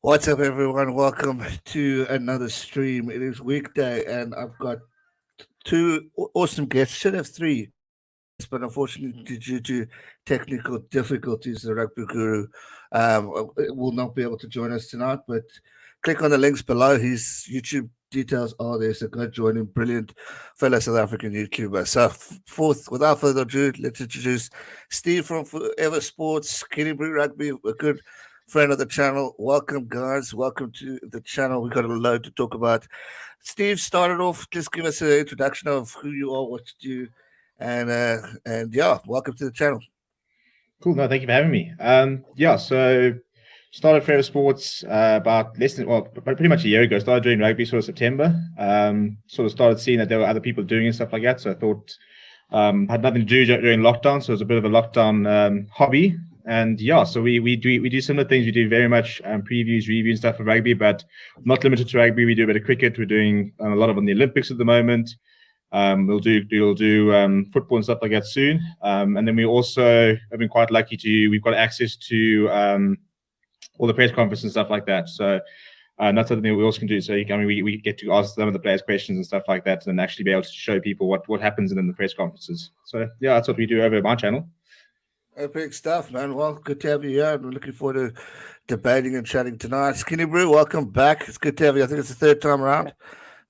What's up, everyone? Welcome to another stream. It is weekday, and I've got two awesome guests. Should have three, but unfortunately, due to technical difficulties, the Rugby Guru will not be able to join us tonight. But click on the links below. His YouTube details are there, so go join him. Brilliant fellow South African YouTuber. So, without further ado, let's introduce Steve from Forever Sports, SkinnyBru Rugby, a good friend of the channel. Welcome, guys. Welcome to the channel. We've got a load to talk about. Steve, started off. Just give us an introduction of who you are, what you do, and yeah, welcome to the channel. Cool. No, thank you for having me. So started Forever Sports about pretty much a year ago. Started doing rugby sort of September. Sort of started seeing that there were other people doing and stuff like that. So I thought had nothing to do during lockdown. So it was a bit of a lockdown hobby. And yeah, so we do similar things. We do very much previews, reviews, stuff for rugby, but not limited to rugby. We do a bit of cricket. We're doing a lot on the Olympics at the moment. We'll do football and stuff like that soon. And then we also have been quite lucky we've got access to all the press conferences and stuff like that. So that's something that we also can do. So we get to ask some of the players questions and stuff like that, and actually be able to show people what happens in the press conferences. So yeah, that's what we do over at my channel. Epic stuff, man. Well, good to have you here. I'm looking forward to debating and chatting tonight. SkinnyBru, welcome back. It's good to have you. I think it's the third time around.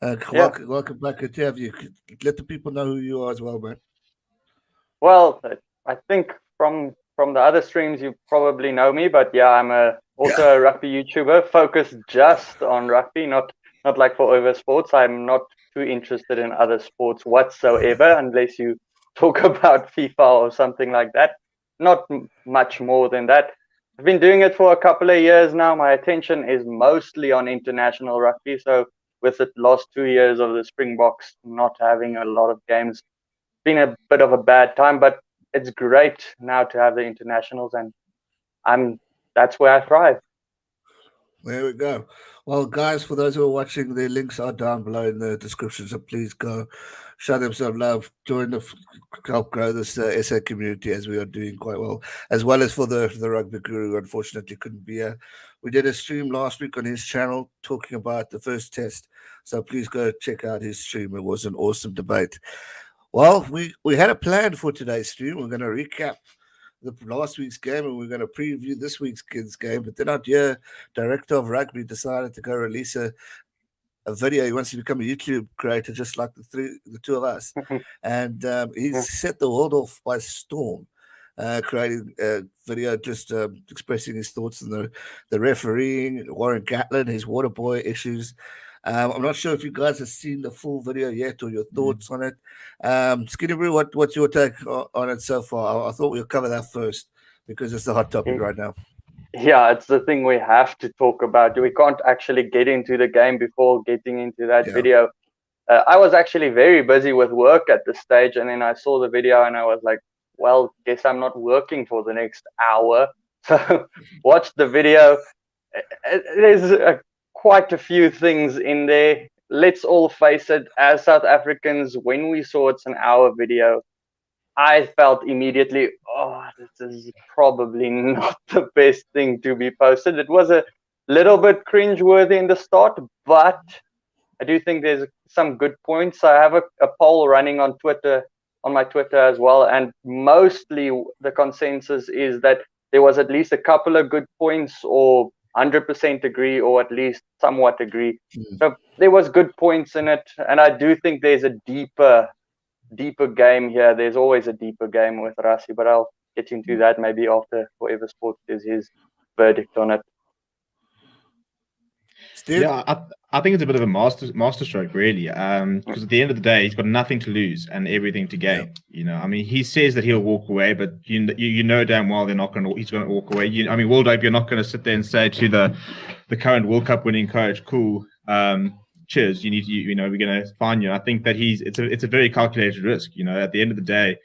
Welcome back. Good to have you. Let the people know who you are as well, man. Well, I think from the other streams you probably know me, but yeah, I'm also a rugby YouTuber focused just on rugby, not like Forever Sports. I'm not too interested in other sports whatsoever, unless you talk about FIFA or something like that. Not much more than that. I've been doing it for a couple of years now. My attention is mostly on international rugby. So with the last 2 years of the Springboks not having a lot of games, it's been a bit of a bad time, but it's great now to have the internationals, and that's where I thrive. There we go. Well, guys, for those who are watching, the links are down below in the description, so please go show them some love, help grow this SA community, as we are doing quite well as for the Rugby Guru, who unfortunately couldn't be here. We did a stream last week on his channel talking about the first test, so please go check out his stream. It was an awesome debate. Well, we had a plan for today's stream. We're going to recap the last week's game, and we're going to preview this week's kids' game. But then our dear director of rugby decided to go release a video. He wants to become a YouTube creator, just like the two of us. And he's set the world off by storm, creating a video just expressing his thoughts on the refereeing, Warren Gatlin, his water boy issues. I'm not sure if you guys have seen the full video yet or your thoughts on it. SkinnyBru, what's your take on it so far? I thought we'll cover that first because it's the hot topic right now. Yeah, it's the thing we have to talk about. We can't actually get into the game before getting into that video. I was actually very busy with work at this stage, and then I saw the video and I was like, well, guess I'm not working for the next hour. So watch the video. There's quite a few things in there. Let's all face it, as South Africans, when we saw it's an hour video, I felt immediately, oh, this is probably not the best thing to be posted. It was a little bit cringeworthy in the start, but I do think there's some good points. I have a poll running on Twitter, on my Twitter as well, and mostly the consensus is that there was at least a couple of good points, or 100% agree, or at least somewhat agree. So there was good points in it, and I do think there's a deeper game here. There's always a deeper game with Rassie, but I'll get into that maybe after Forever Sports is his verdict on it. Steve? Yeah, I think it's a bit of a masterstroke, really, because at the end of the day, he's got nothing to lose and everything to gain. You know, I mean, he says that he'll walk away, but you know damn well he's going to walk away. I mean, World Hope, you're not going to sit there and say to the current World Cup winning coach, cool, cheers, we're going to find you. I think that it's a very calculated risk. You know, at the end of the day,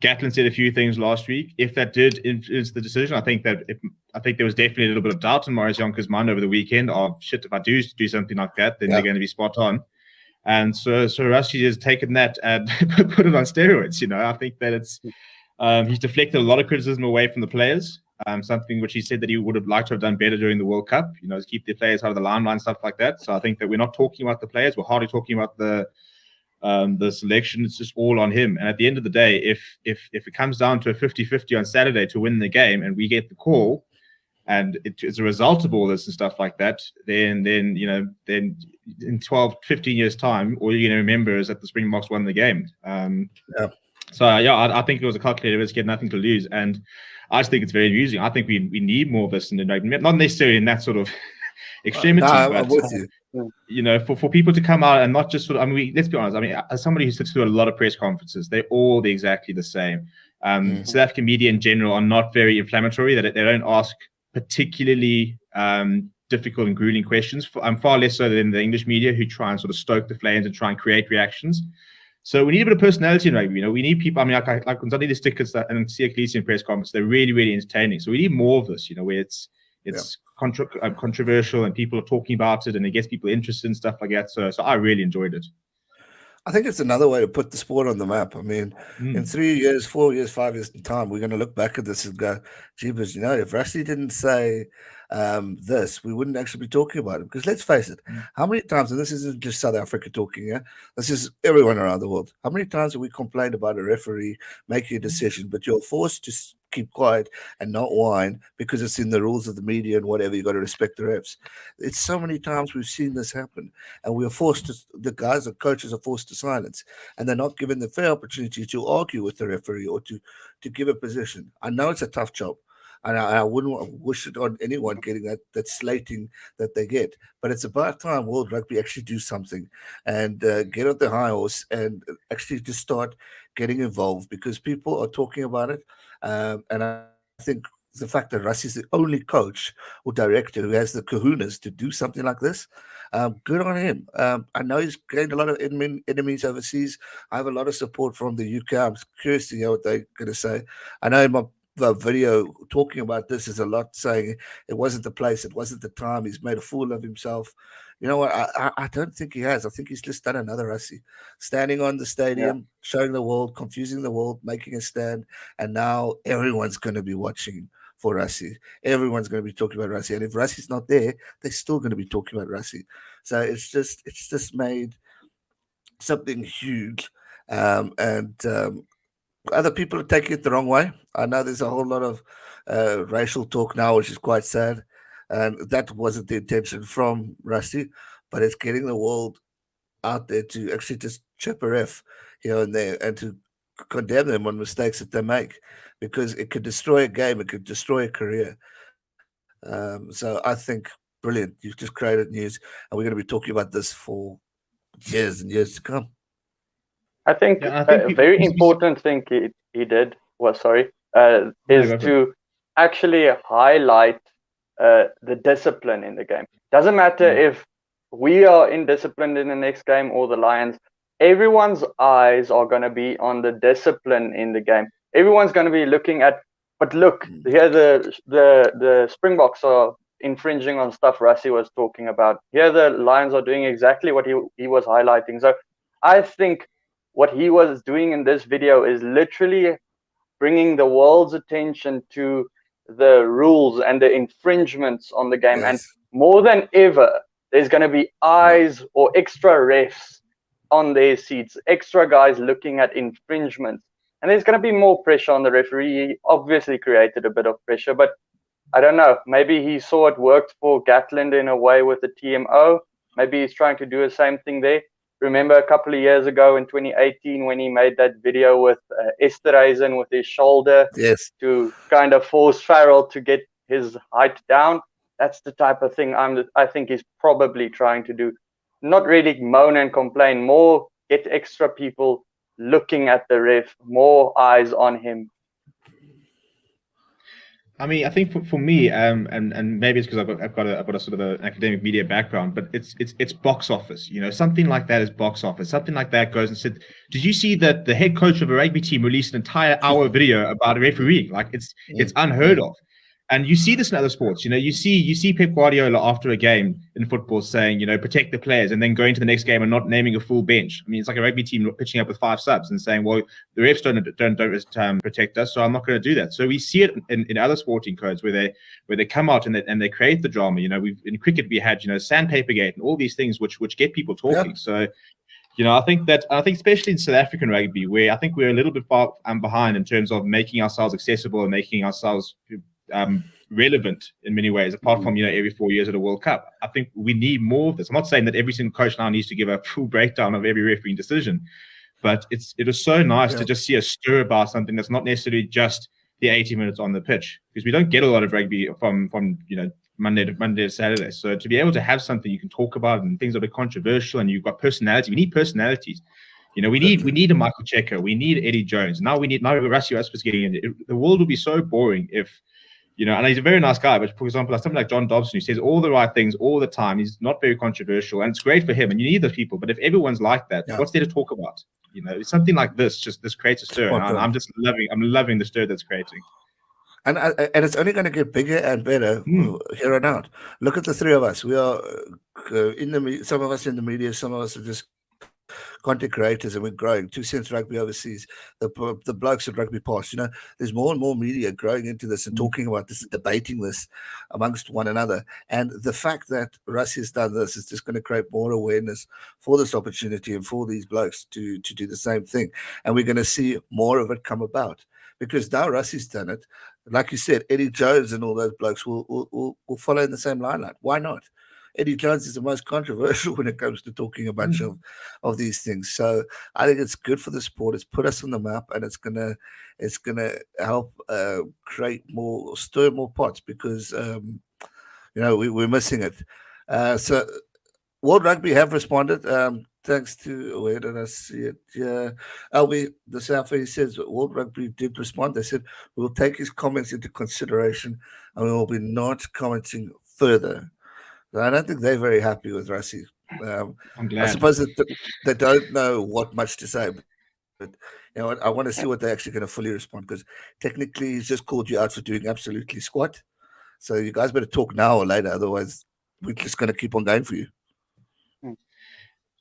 Gatlin said a few things last week. If that did influence the decision, I think there was definitely a little bit of doubt in Maurice Jonker's mind over the weekend of shit. If I do something like that, then they're going to be spot on. And so Rassie has taken that and put it on steroids. I think that it's he's deflected a lot of criticism away from the players. Something which he said that he would have liked to have done better during the World Cup. To keep the players out of the limelight and stuff like that. So I think that we're not talking about the players. We're hardly talking about the selection. It's just all on him. And at the end of the day, if it comes down to a 50-50 on Saturday to win the game and we get the call, and it's a result of all this and stuff like that, then in 12, 15 years time, all you're going to remember is that the Springboks won the game. So I think it was a calculated risk. He had nothing to lose, and I just think it's very amusing. I think we need more of this in the not necessarily in that sort of extremity, but I'm with you. For people to come out and not just sort of, let's be honest. As somebody who sits through a lot of press conferences, they're all exactly the same. South African media in general are not very inflammatory. That they don't ask particularly difficult and grueling questions. Far less so than the English media, who try and sort of stoke the flames and try and create reactions. So we need a bit of personality in rugby. We need people. Like when I need the stickers and see Ecclesian press conference, they're really, really entertaining. So we need more of this. Where it's controversial and people are talking about it and it gets people interested and stuff like that. So I really enjoyed it. I think it's another way to put the sport on the map. In 3 years, 4 years, 5 years time, we're going to look back at this and go, jeepers, if Rassie didn't say this, we wouldn't actually be talking about it. Because let's face it, how many times, and this isn't just South Africa talking, this is everyone around the world. How many times have we complained about a referee making a decision, but you're forced to keep quiet and not whine because it's in the rules of the media and whatever, you got to respect the refs. It's so many times we've seen this happen, and we are forced to, the guys, the coaches are forced to silence, and they're not given the fair opportunity to argue with the referee or to give a position. I know it's a tough job, and I wouldn't wish it on anyone getting that slating that they get, but it's about time World Rugby actually do something and get off the high horse and actually just start getting involved, because people are talking about it. And I think the fact that Rassie is the only coach or director who has the kahunas to do something like this, good on him. I know he's gained a lot of enemies overseas. I have a lot of support from the UK. I'm curious to hear what they're going to say. I know in my video talking about this is a lot saying it wasn't the place, it wasn't the time, he's made a fool of himself. You know what? I don't think he has. I think he's just done another Rassie, standing on the stadium, showing the world, confusing the world, making a stand, and now everyone's going to be watching for Rassie. Everyone's going to be talking about Rassie, and if Rassie's not there, they're still going to be talking about Rassie. So it's just made something huge, and other people are taking it the wrong way. I know there's a whole lot of racial talk now, which is quite sad. And that wasn't the intention from Rassie, but it's getting the world out there to actually just chip a ref here and there and to condemn them on mistakes that they make, because it could destroy a game, it could destroy a career. So I think brilliant. You've just created news, and we're going to be talking about this for years and years to come. I think a very important thing he did was is to actually highlight the discipline in the game. Doesn't matter if we are indisciplined in the next game or the Lions. Everyone's eyes are going to be on the discipline in the game. Everyone's going to be looking at, but look, here the Springboks are infringing on stuff Rassie was talking about. Here the Lions are doing exactly what he was highlighting. So I think what he was doing in this video is literally bringing the world's attention to the rules and the infringements on the game. Yes. And more than ever, there's going to be eyes or extra refs on their seats, extra guys looking at infringements. And there's going to be more pressure on the referee. He obviously created a bit of pressure, but I don't know. Maybe he saw it worked for Gatland in a way with the TMO. Maybe he's trying to do the same thing there. Remember a couple of years ago in 2018 when he made that video with Esterhuizen with his shoulder to kind of force Farrell to get his height down? That's the type of thing I think he's probably trying to do. Not really moan and complain, more get extra people looking at the ref, more eyes on him. I mean, I think for me, and maybe it's because I've got a sort of an academic media background, but it's box office. Something like that is box office. Something like that goes and said, "Did you see that the head coach of a rugby team released an entire hour video about a referee? Like it's unheard of." And you see this in other sports. You see Pep Guardiola after a game in football saying, protect the players, and then going to the next game and not naming a full bench. I mean, it's like a rugby team pitching up with 5 subs and saying, well, the refs don't protect us, so I'm not going to do that. So we see it in other sporting codes where they come out and they create the drama. In cricket we had sandpaper gate and all these things which get people talking. Yeah. So I think especially in South African rugby, where I think we're a little bit far behind in terms of making ourselves accessible and making ourselves relevant in many ways, apart from every 4 years at a World Cup. I think we need more of this. I'm not saying that every single coach now needs to give a full breakdown of every refereeing decision, but it is so nice to just see a stir about something that's not necessarily just the 80 minutes on the pitch, because we don't get a lot of rugby from Monday to Saturday. So to be able to have something you can talk about and things that are controversial, and you've got personality. We need personalities. We need a Michael Checker. We need Eddie Jones. Now Rassie Erasmus getting in. The world would be so boring if, and he's a very nice guy, but for example, something like John Dobson, who says all the right things all the time. He's not very controversial, and it's great for him. And you need those people. But if everyone's like that, what's there to talk about? Something like this creates a stir. And I'm loving the stir that's creating. And it's only going to get bigger and better here on out. Look at the three of us. We are some of us in the media, some of us are just content creators, and we're growing. 2 Cents Rugby overseas, the blokes at Rugby Pass. There's more and more media growing into this and talking about this, debating this amongst one another. And the fact that Rassie has done this is just going to create more awareness for this opportunity and for these blokes to do the same thing. And we're going to see more of it come about, because now Rassie's done it. Like you said, Eddie Jones and all those blokes will follow in the same line. Why not? Eddie Jones is the most controversial when it comes to talking a bunch of these things. So I think it's good for the sport. It's put us on the map, and it's gonna help stir more pots, because we're missing it. So World Rugby have responded. Thanks to, where did I see it? Yeah, LB the Southeast says World Rugby did respond. They said we'll take his comments into consideration and we will be not commenting further. I don't think they're very happy with Rassie. I'm glad. I suppose that they don't know what much to say, but I want to see what they're actually going to fully respond, because technically he's just called you out for doing absolutely squat. So you guys better talk now or later, otherwise we're just going to keep on going for you.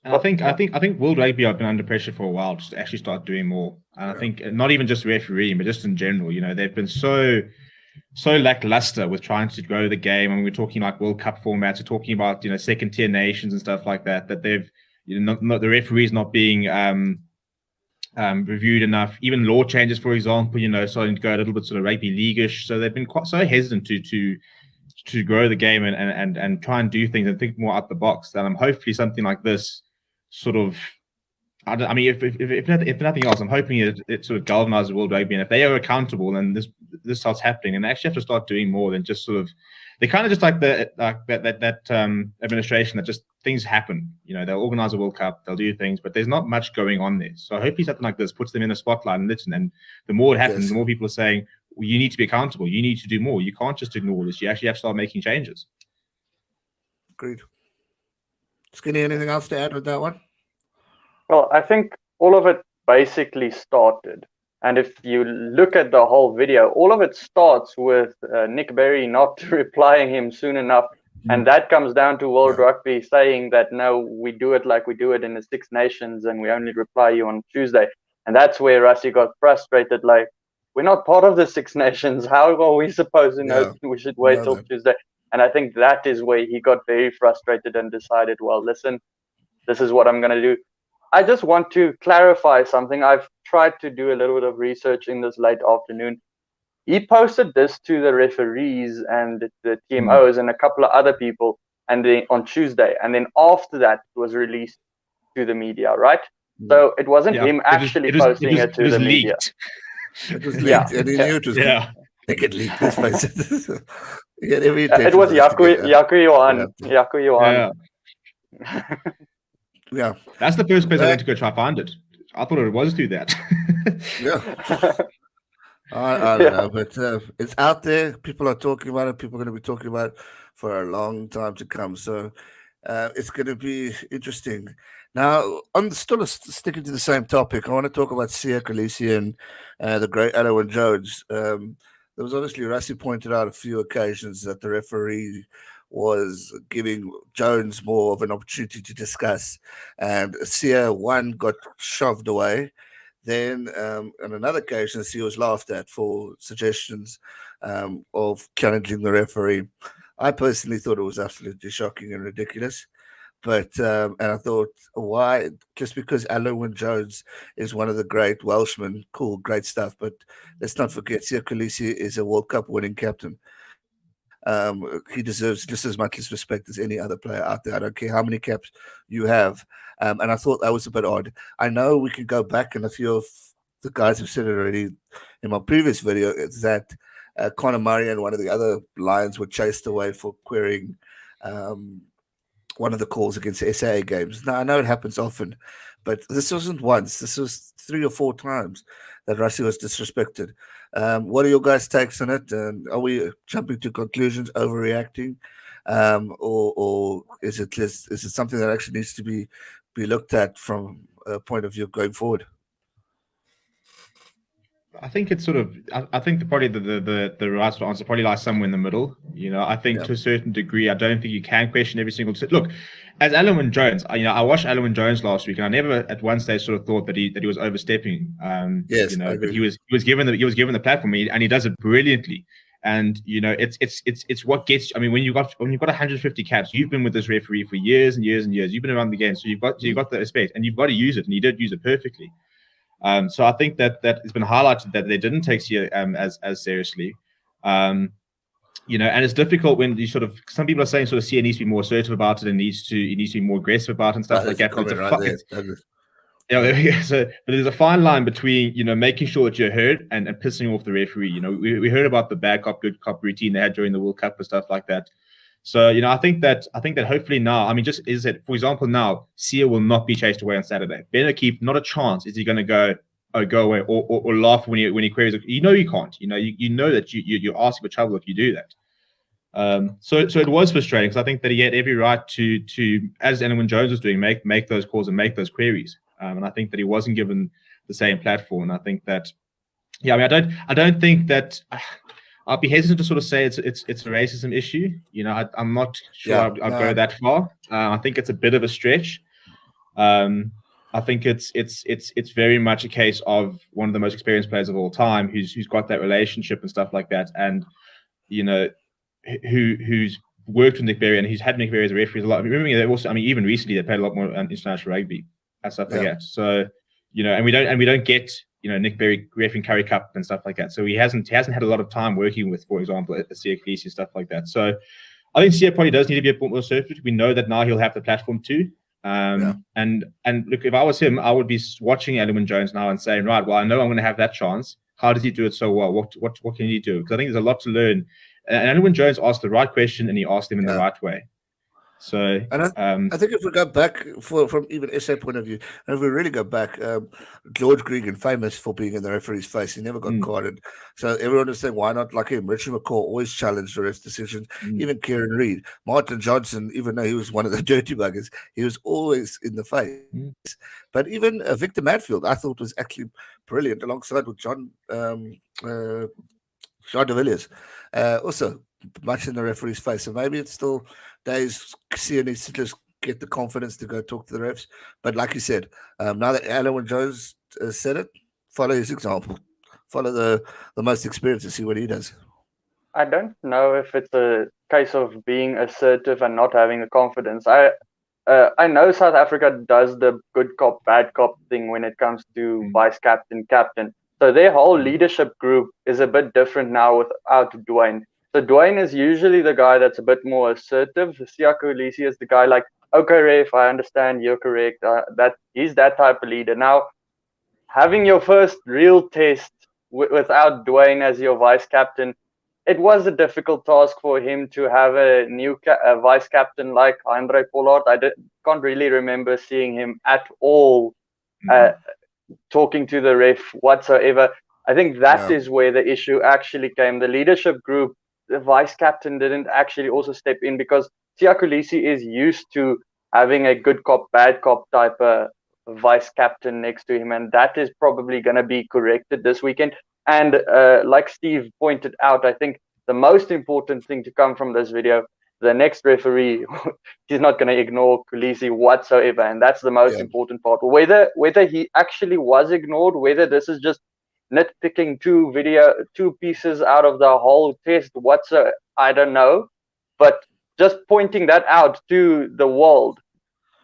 And I think World Rugby have been under pressure for a while just to actually start doing more. And I think not even just refereeing, but just in general, they've been so lackluster with trying to grow the game. And we're talking like World Cup formats, we're talking about second tier nations and stuff like that. That they've not the referees not being reviewed enough. Even law changes, for example, starting to go a little bit sort of rugby leaguish. So they've been quite so hesitant to grow the game and try and do things and think more out the box. And hopefully something like this sort of. I mean, if nothing else, I'm hoping it sort of galvanizes World Rugby, and if they are accountable and this starts happening, and they actually have to start doing more than just sort of, they kind of just like that administration that just things happen. They'll organize a World Cup, they'll do things, but there's not much going on there. So hopefully something like this puts them in the spotlight and listen. And the more it happens, the more people are saying, well, you need to be accountable. You need to do more. You can't just ignore this. You actually have to start making changes. Agreed. Skinny, anything else to add with that one? Well, I think all of it basically started. And if you look at the whole video, all of it starts with Nick Berry not replying him soon enough. And that comes down to World Rugby saying that, no, we do it like we do it in the Six Nations, and we only reply you on Tuesday. And that's where Rassie got frustrated. Like, we're not part of the Six Nations. How are we supposed to know we should wait till Tuesday? And I think that is where he got very frustrated and decided, well, listen, this is what I'm going to do. I just want to clarify something. I've tried to do a little bit of research in this late afternoon. He posted this to the referees and the TMOs and a couple of other people, and then on Tuesday. And then after that, it was released to the media, right? So it wasn't him actually posting it to the media. It was leaked, and he knew it was they get leaked. Let's face it. It was Yaku Johan. Yeah, that's the first place I went to go try to find it. I thought it was through that. I don't know, but it's out there. People are talking about it. People are going to be talking about it for a long time to come. So it's going to be interesting. Now, on sticking to the same topic, I want to talk about Sia Khaleesi and the great Alan Jones. There was obviously Rassie pointed out a few occasions that the referee was giving Jones more of an opportunity to discuss, and Sia one got shoved away. Then, on another occasion, he was laughed at for suggestions of challenging the referee. I personally thought it was absolutely shocking and ridiculous. But and I thought, why? Just because Alan Jones is one of the great Welshmen, cool, great stuff. But let's not forget, Sia Khaleesi is a World Cup winning captain. He deserves just as much respect as any other player out there. I don't care how many caps you have. And I thought that was a bit odd. I know we can go back, and a few of the guys have said it already in my previous video, is that Conor Murray and one of the other Lions were chased away for querying one of the calls against the SAA games. Now, I know it happens often, but this wasn't once. This was 3 or 4 times that Rassie was disrespected. What are your guys' takes on it? Are we jumping to conclusions, overreacting, or is it something that actually needs to be looked at from a point of view going forward? I think it's sort of. I think the right answer probably lies somewhere in the middle. I think to a certain degree, I don't think you can question every single. Look, as Alan Jones, I watched Alan Jones last week, and I never at one stage sort of thought that he was overstepping. Yes, but he was given the platform, and he does it brilliantly. And it's what gets. I mean, when you've got 150 caps, you've been with this referee for years and years and years. You've been around the game, so you've got the respect, and you've got to use it, and he did use it perfectly. So I think that it's been highlighted that they didn't take Sia as seriously. And it's difficult when you sort of, some people are saying sort of Sia needs to be more assertive about it and needs to be more aggressive about it and stuff like that. So, but there's a fine line between making sure that you're heard and pissing off the referee. We heard about the bad cop good cop routine they had during the World Cup and stuff like that. So I think that hopefully now, I mean, just is that, for example, now Sia will not be chased away on Saturday. Ben O'Keefe, not a chance is he going to go away or laugh when he queries. You can't. You know that you're asking for trouble if you do that. So it was frustrating because I think that he had every right to as Alan Jones was doing, make those calls and make those queries. And I think that he wasn't given the same platform. And I think that, I mean, I don't think that. I'll be hesitant to sort of say it's a racism issue. I'm not sure I'd go that far. I think it's a bit of a stretch. I think it's very much a case of one of the most experienced players of all time who's got that relationship and stuff like that, and who's worked with Nick Berry and who's had Nick Berry as a referee a lot. Remembering that also, I mean, even recently they played a lot more international rugby and stuff like that. So and we don't get Nick Berry refereeing Curry Cup and stuff like that. So he hasn't had a lot of time working with, for example, Sia Khaleesi and stuff like that. So I think Sia probably does need to be a bit more assertive. We know that now he'll have the platform too. And look, if I was him, I would be watching Alan Jones now and saying, right, well, I know I'm going to have that chance. How does he do it so well? What can he do? Because I think there's a lot to learn. And Alan Jones asked the right question and he asked him in the right way. So, and I think if we go back from even SA point of view, and if we really go back, George Gregan, famous for being in the referee's face, he never got carded. So everyone was saying, why not like him? Richie McCaw always challenged the ref's decisions. Even Kieran Reid, Martin Johnson, even though he was one of the dirty buggers, he was always in the face. But even Victor Madfield, I thought was actually brilliant, alongside with John de Villiers, also much in the referee's face. So maybe it's still days Sia needs to just get the confidence to go talk to the refs. But like you said, now that Alan Jones said it, follow his example. Follow the most experienced and see what he does. I don't know if it's a case of being assertive and not having the confidence. I know South Africa does the good cop, bad cop thing when it comes to vice captain, captain. So their whole leadership group is a bit different now without Dwayne. So Dwayne is usually the guy that's a bit more assertive. Sia Khaleesi is the guy like, okay, ref, I understand, you're correct. That he's that type of leader. Now, having your first real test without Dwayne as your vice captain, it was a difficult task for him to have a new vice captain like Andre Pollard. I can't really remember seeing him at all talking to the ref whatsoever. I think that is where the issue actually came. The leadership group, the vice captain didn't actually also step in, because Siya Kolisi is used to having a good cop, bad cop type of vice captain next to him, and that is probably going to be corrected this weekend. And like Steve pointed out, I think the most important thing to come from this video, the next referee, he's not going to ignore Kolisi whatsoever, and that's the most important part. Whether he actually was ignored, whether this is just nitpicking two pieces out of the whole test whatsoever, I don't know, but just pointing that out to the world,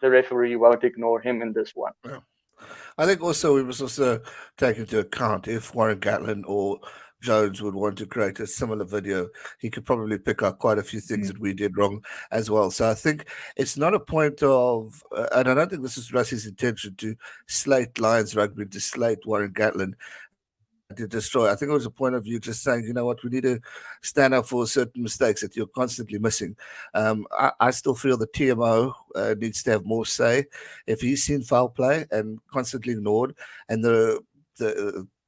the referee won't ignore him in this one. Yeah. I think also we must also take into account if Warren Gatlin or Jones would want to create a similar video, he could probably pick up quite a few things that we did wrong as well. So I think it's not a point of, and I don't think this is Rassie's intention to slate Lions Rugby, to slate Warren Gatlin, to destroy. I think it was a point of view just saying, you know what, we need to stand up for certain mistakes that you're constantly missing. I still feel the TMO needs to have more say. If he's seen foul play and constantly ignored, and the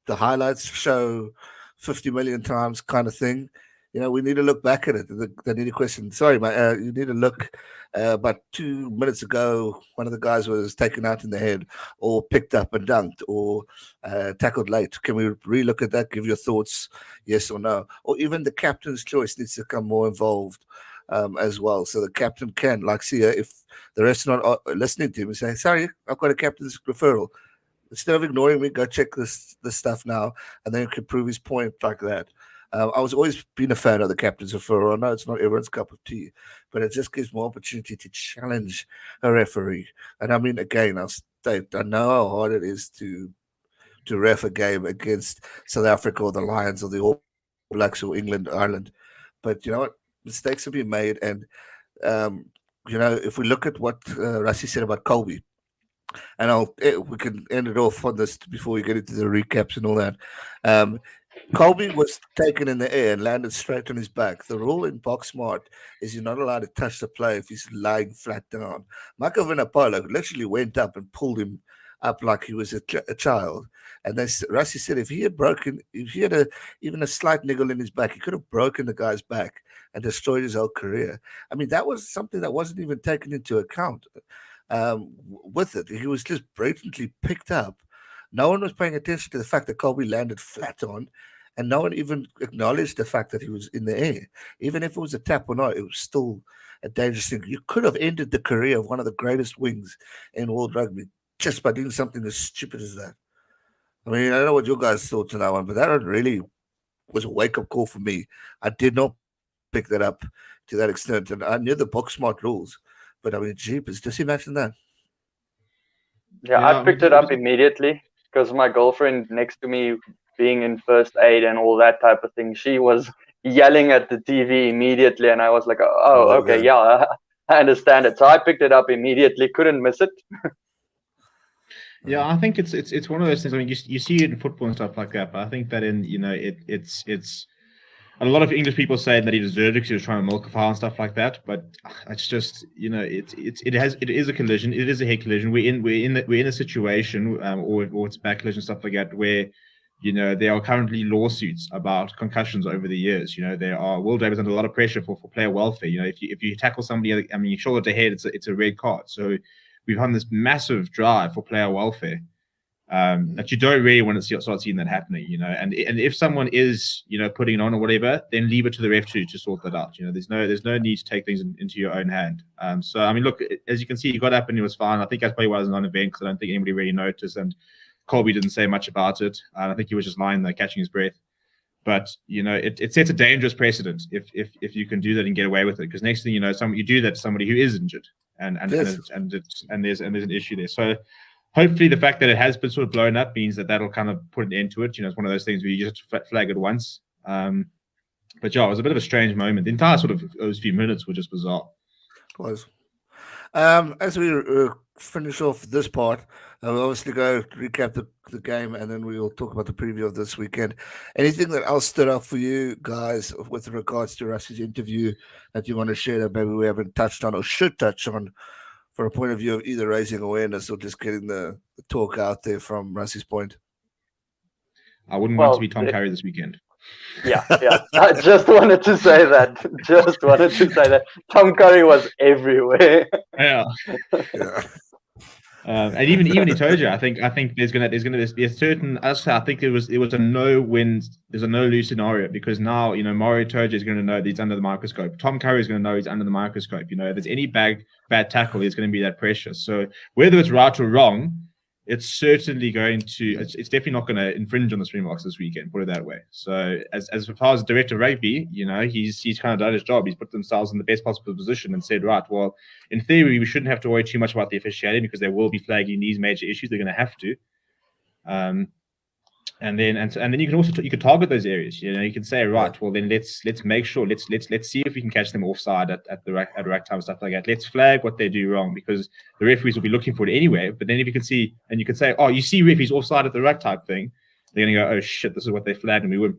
highlights show 50 million times kind of thing, you know, we need to look back at it. They need to question. Sorry, mate, you need to look. About 2 minutes ago, one of the guys was taken out in the head, or picked up and dunked, or tackled late. Can we relook at that? Give your thoughts, yes or no? Or even the captain's choice needs to come more involved as well. So the captain can, like, see if the rest are not listening to him and saying, sorry, I've got a captain's referral. Instead of ignoring me, go check this stuff now, and then he can prove his point like that. I was always been a fan of the captain's referral. I know it's not everyone's cup of tea, but it just gives more opportunity to challenge a referee. And I mean, again, I'll state, I know how hard it is to ref a game against South Africa or the Lions or the All Blacks or England, Ireland. But you know what? Mistakes have been made. And, you know, if we look at what Rassie said about Colby, and we can end it off on this before we get into the recaps and all that. Colby was taken in the air and landed straight on his back. The rule in box smart is you're not allowed to touch the player if he's lying flat down. Michael Vinapolo literally went up and pulled him up like he was a child. And then Rassie said if he had even a slight niggle in his back, he could have broken the guy's back and destroyed his whole career. I mean, that was something that wasn't even taken into account with it. He was just blatantly picked up. No one was paying attention to the fact that Colby landed flat on, and no one even acknowledged the fact that he was in the air. Even if it was a tap or not, it was still a dangerous thing. You could have ended the career of one of the greatest wings in world rugby just by doing something as stupid as that. I mean, I don't know what your guys thought on that one, but that really was a wake-up call for me. I did not pick that up to that extent, and I knew the box smart rules, but I mean, jeepers, just imagine that. Yeah, I picked it up immediately because my girlfriend next to me, being in first aid and all that type of thing, she was yelling at the TV immediately, and I was like, oh, okay, yeah, I understand it. So I picked it up immediately, couldn't miss it. Yeah, I think it's one of those things. I mean, you see it in football and stuff like that, but I think that in it's a lot of English people say that he deserved it because he was trying to milk a foul and stuff like that. But it's just, you know, it is a collision. It is a head collision. We're in a situation or it's back collision stuff like that where, you know, there are currently lawsuits about concussions over the years. You know, there are World Rugby is under a lot of pressure for player welfare. You know, if you tackle somebody, I mean, you shoulder to head, it's a red card. So we've had this massive drive for player welfare. That you don't really want to start seeing that happening, you know. And if someone is, you know, putting it on or whatever, then leave it to the ref to sort that out. You know, there's no need to take things into your own hand. So I mean, look, as you can see, he got up and he was fine. I think that's probably why it was a non-event because I don't think anybody really noticed, and Colby didn't say much about it. I think he was just lying there catching his breath. But you know, it sets a dangerous precedent if you can do that and get away with it. Because next thing you know, you do that to somebody who is injured, and there's an issue there. So hopefully the fact that it has been sort of blown up means that'll kind of put an end to it. You know, it's one of those things where you just flag it once. But yeah, it was a bit of a strange moment. The entire sort of those few minutes were just bizarre. It was. As we finish off this part, we'll obviously go recap the game, and then we'll talk about the preview of this weekend. Anything that else stood out for you guys with regards to Rassie's interview that you want to share that maybe we haven't touched on or should touch on, for a point of view of either raising awareness or just getting the talk out there from Rassie's point? I wouldn't want to be Tom Curry this weekend. Yeah. I just wanted to say that. Tom Curry was everywhere. Yeah. Yeah. And even Itoja, I think there's gonna be a certain. I think it was a no-win. There's a no-lose scenario because now Mario Itoja is going to know that he's under the microscope. Tom Curry is going to know he's under the microscope. If there's any bad tackle, there's going to be that pressure. So whether it's right or wrong, it's certainly going to. It's definitely not going to infringe on the Springboks this weekend. Put it that way. So as far as director of rugby, he's kind of done his job. He's put themselves in the best possible position and said, right, well, in theory, we shouldn't have to worry too much about the officiating because they will be flagging these major issues. They're going to have to. And then you can also target those areas. You can say, right, well then let's make sure let's see if we can catch them offside at the right time, stuff like that. Let's flag what they do wrong because the referees will be looking for it anyway. But then if you can see and you can say, oh, you see referees offside at the right type thing, they're gonna go, oh shit, this is what they flagged and we were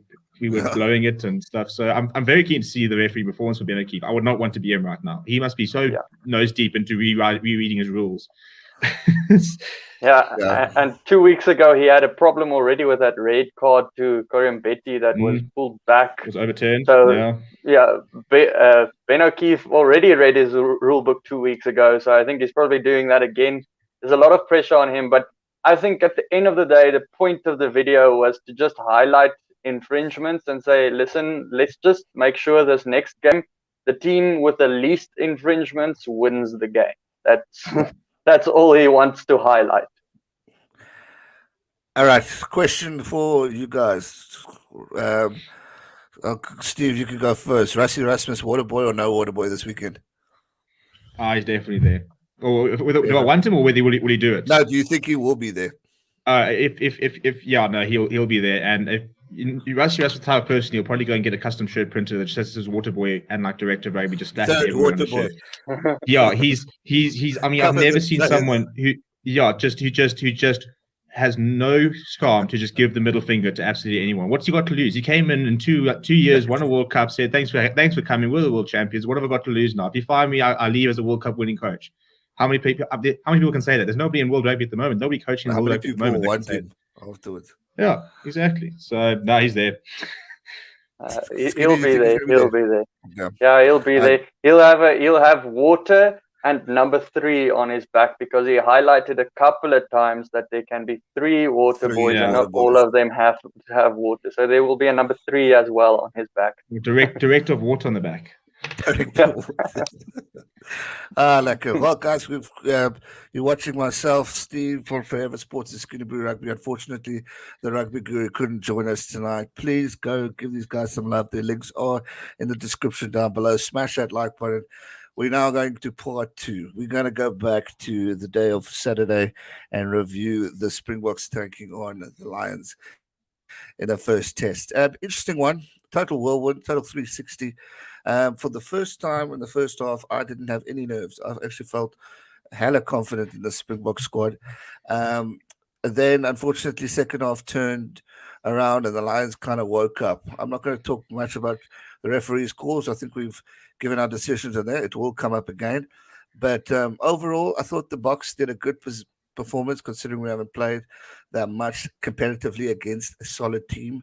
blowing it and stuff. So I'm very keen to see the referee performance for Ben O'Keefe. I would not want to be him right now. He must be so nose deep into rereading his rules. And 2 weeks ago he had a problem already with that red card to Korean Betty that was pulled back. It was overturned. So Ben O'Keefe already read his rule book 2 weeks ago, so I think he's probably doing that again. There's a lot of pressure on him, but I think at the end of the day, the point of the video was to just highlight infringements and say, listen, let's just make sure this next game, the team with the least infringements wins the game. That's all he wants to highlight. All right, question for you guys. Steve, you can go first. Rassie Erasmus, water boy or no water boy this weekend? He's definitely there. Or do I want him, or will he do it? No, do you think he will be there? He'll be there. And if Rassie Erasmus type of person, he'll probably go and get a custom shirt printer that just says water boy and like director of rugby just splashed everywhere on the shirt. Yeah, he's. I mean, I've never seen someone who just has no scam to just give the middle finger to absolutely anyone. What's he got to lose? He came in 2 years, won a World Cup, said thanks for coming. We're the world champions. What have I got to lose now? If you fire me, I leave as a World Cup winning coach. How many people can say that? There's nobody in world rugby at the moment. Nobody coaching in world rugby at the moment. Want him afterwards. Yeah, exactly. So no, he's there. He'll be there. He'll be there. Yeah, he'll be there. He'll have water and number 3 on his back because he highlighted a couple of times that there can be 3 water boys and not all of them have to have water. So there will be a number 3 as well on his back. Director of water on the back. Well, guys, you're watching myself, Steve from Forever Sports and SkinnyBru Rugby. Unfortunately, the rugby guru couldn't join us tonight. Please go give these guys some love. Their links are in the description down below. Smash that like button. We're now going to part 2. We're going to go back to the day of Saturday and review the Springboks taking on the Lions in the first test. Interesting one. Total whirlwind, total 360. For the first time in the first half, I didn't have any nerves. I actually felt hella confident in the Springbok squad. Then, unfortunately, second half turned around and the Lions kind of woke up. I'm not going to talk much about the referee's calls. I think we've given our decisions on there. It will come up again. But overall, I thought the Boks did a good performance considering we haven't played that much competitively against a solid team.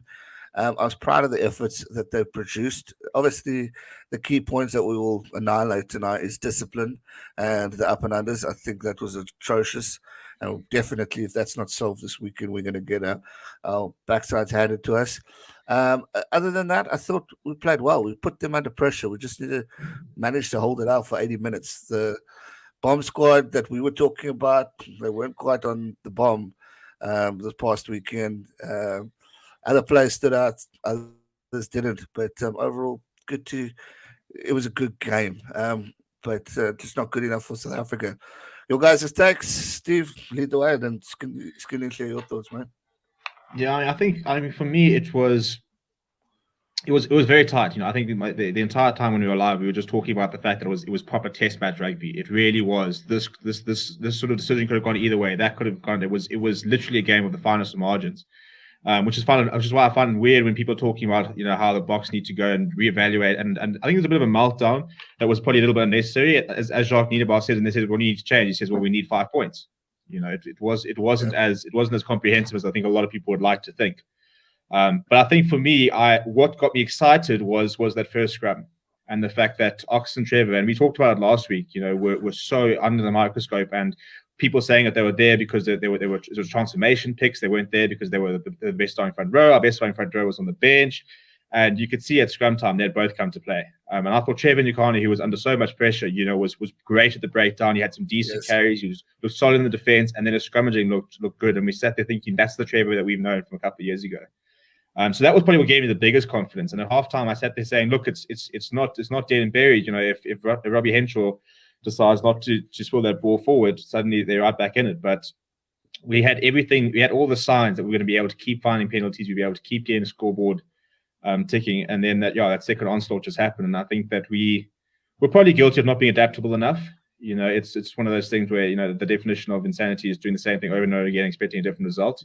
I was proud of the efforts that they produced. Obviously, the key points that we will annihilate tonight is discipline and the up and unders. I think that was atrocious. And definitely, if that's not solved this weekend, we're going to get our backsides handed to us. Other than that, I thought we played well. We put them under pressure. We just need to manage to hold it out for 80 minutes. The bomb squad that we were talking about, they weren't quite on the bomb this past weekend. Other players stood out, others didn't. But overall, it was a good game. But just not good enough for South Africa. Your guys' takes, Steve, lead the way, and then Skinny, share your thoughts, man. Yeah, I mean, for me, it was very tight. I think the entire time when we were live, we were just talking about the fact that it was proper test match rugby. It really was. This sort of decision could have gone either way. That could have gone. It was literally a game of the finest of margins. Which is why I find it weird when people are talking about how the Boks need to go and reevaluate, and I think there's a bit of a meltdown that was probably a little bit unnecessary. As Jacques Niedebar said, and they said, "Well, you need to change." He says, "Well, we need 5 points." It wasn't as comprehensive as I think a lot of people would like to think. But I think for me, what got me excited was that first scrum and the fact that Ox and Trevor, and we talked about it last week, were so under the microscope, and people saying that they were there because they were it was transformation picks. They weren't there because they were the best starting front row. Our best starting front row was on the bench. And you could see at scrum time they'd both come to play. And I thought Trevor Nukani, who was under so much pressure, was great at the breakdown. He had some decent carries. He looked solid in the defense, and then his scrummaging looked good. And we sat there thinking that's the Trevor that we've known from a couple of years ago. So that was probably what gave me the biggest confidence. And at halftime, I sat there saying, "Look, it's not dead and buried. If Robbie Henshaw decides not to spill that ball forward, suddenly they're right back in it." But we had everything. We had all the signs that we're going to be able to keep finding penalties. We'd be able to keep getting the scoreboard ticking, and then that second onslaught just happened. And I think that we're probably guilty of not being adaptable enough. It's one of those things where the definition of insanity is doing the same thing over and over again, expecting a different result.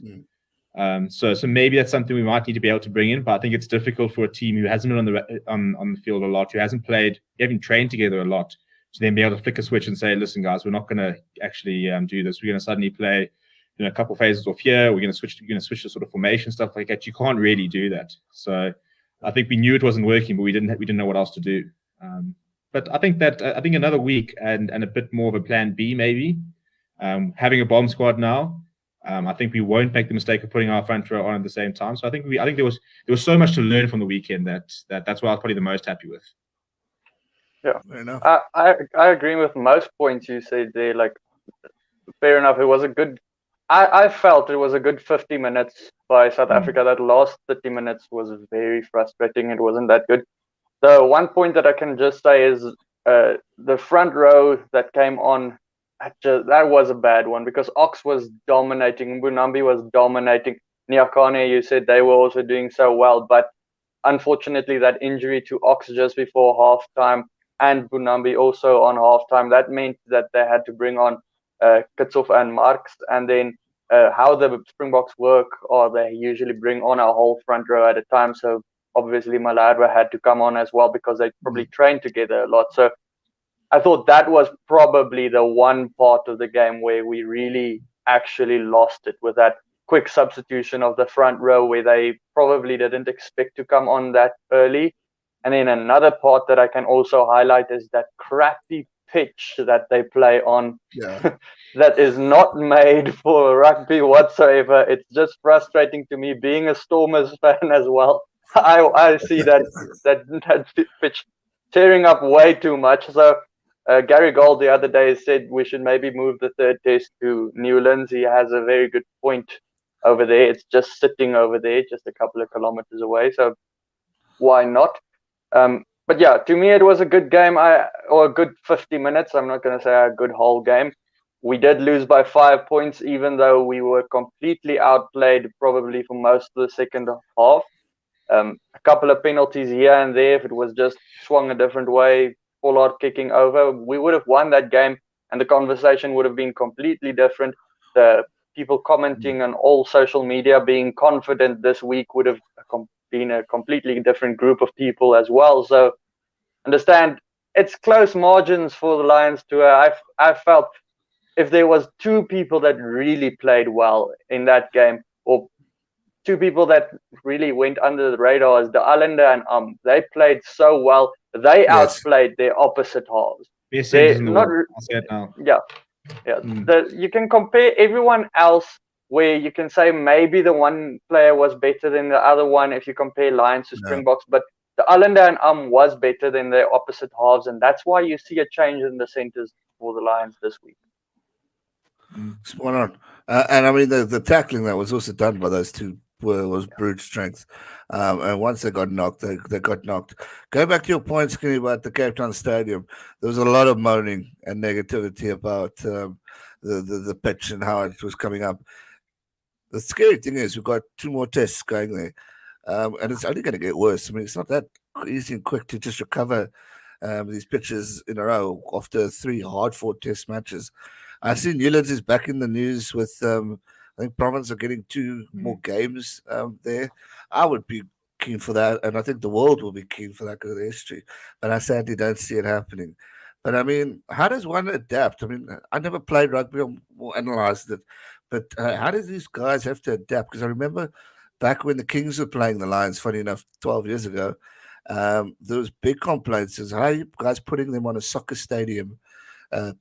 So maybe that's something we might need to be able to bring in, but I think it's difficult for a team who hasn't been on the field a lot, who hasn't played, who haven't trained together a lot, to then be able to flick a switch and say, "Listen, guys, we're not going to actually do this. We're going to suddenly play a couple phases off here. We're going to switch to sort of formation stuff like that." You can't really do that. So I think we knew it wasn't working, but we didn't know what else to do. But I think another week and a bit more of a plan B maybe. Having a bomb squad now, I think we won't make the mistake of putting our front row on at the same time. So I think there was so much to learn from the weekend that's what I was probably the most happy with. Yeah, fair enough. I agree with most points you said there. Like, fair enough. It was a good. I felt it was a good 50 minutes by South Africa. That last 30 minutes was very frustrating. It wasn't that good. The one point that I can just say is the front row that came on, that was a bad one because Ox was dominating, Bunambi was dominating. Nyakane, you said they were also doing so well, but unfortunately that injury to Ox just before halftime and Bunambi also on halftime, that meant that they had to bring on Kitshoff and Marks, and then how the Springboks work, or they usually bring on a whole front row at a time. So obviously Maladwa had to come on as well because they probably trained together a lot. So I thought that was probably the one part of the game where we really actually lost it, with that quick substitution of the front row where they probably didn't expect to come on that early. And then another part that I can also highlight is that crappy pitch that they play on. That is not made for rugby whatsoever. It's just frustrating to me, being a Stormers fan as well. I see that pitch tearing up way too much. So Gary Gold the other day said we should maybe move the third test to Newlands. He has a very good point over there. It's just sitting over there, just a couple of kilometers away. So why not? But yeah, to me, it was a good game, or a good 50 minutes. I'm not going to say a good whole game. We did lose by 5 points, even though we were completely outplayed probably for most of the second half. A couple of penalties here and there. If it was just swung a different way, Pollard kicking over, we would have won that game, and the conversation would have been completely different. The people commenting on all social media being confident this week would have been a completely different group of people as well. So understand, it's close margins for the Lions too. I felt if there was two people that really played well in that game, or two people that really went under the radar, as the Allender and they played so well. They outplayed their opposite halves. They're not, I'll say it now. Yeah. You can compare everyone else where you can say maybe the one player was better than the other one if you compare Lions to Springboks, but the Allender and was better than their opposite halves, and that's why you see a change in the centers for the Lions this week. Spot on. And I mean, the tackling that was also done by those two was brute strength. And once they got knocked, they got knocked. Going back to your point, Skinny, about the Cape Town Stadium, there was a lot of moaning and negativity about the pitch and how it was coming up. The scary thing is we've got 2 more tests going there, and it's only going to get worse. I mean, it's not that easy and quick to just recover these pitches in a row after 3 hard-fought test matches. I see Newlands is back in the news with, I think Province are getting 2 more games there. I would be keen for that, and I think the world will be keen for that because of the history. But I sadly don't see it happening. But I mean, how does one adapt? I mean, I never played rugby or analyzed it, but how do these guys have to adapt? Because I remember back when the Kings were playing the Lions, funny enough, 12 years ago, there was big complaints as how are you guys putting them on a soccer stadium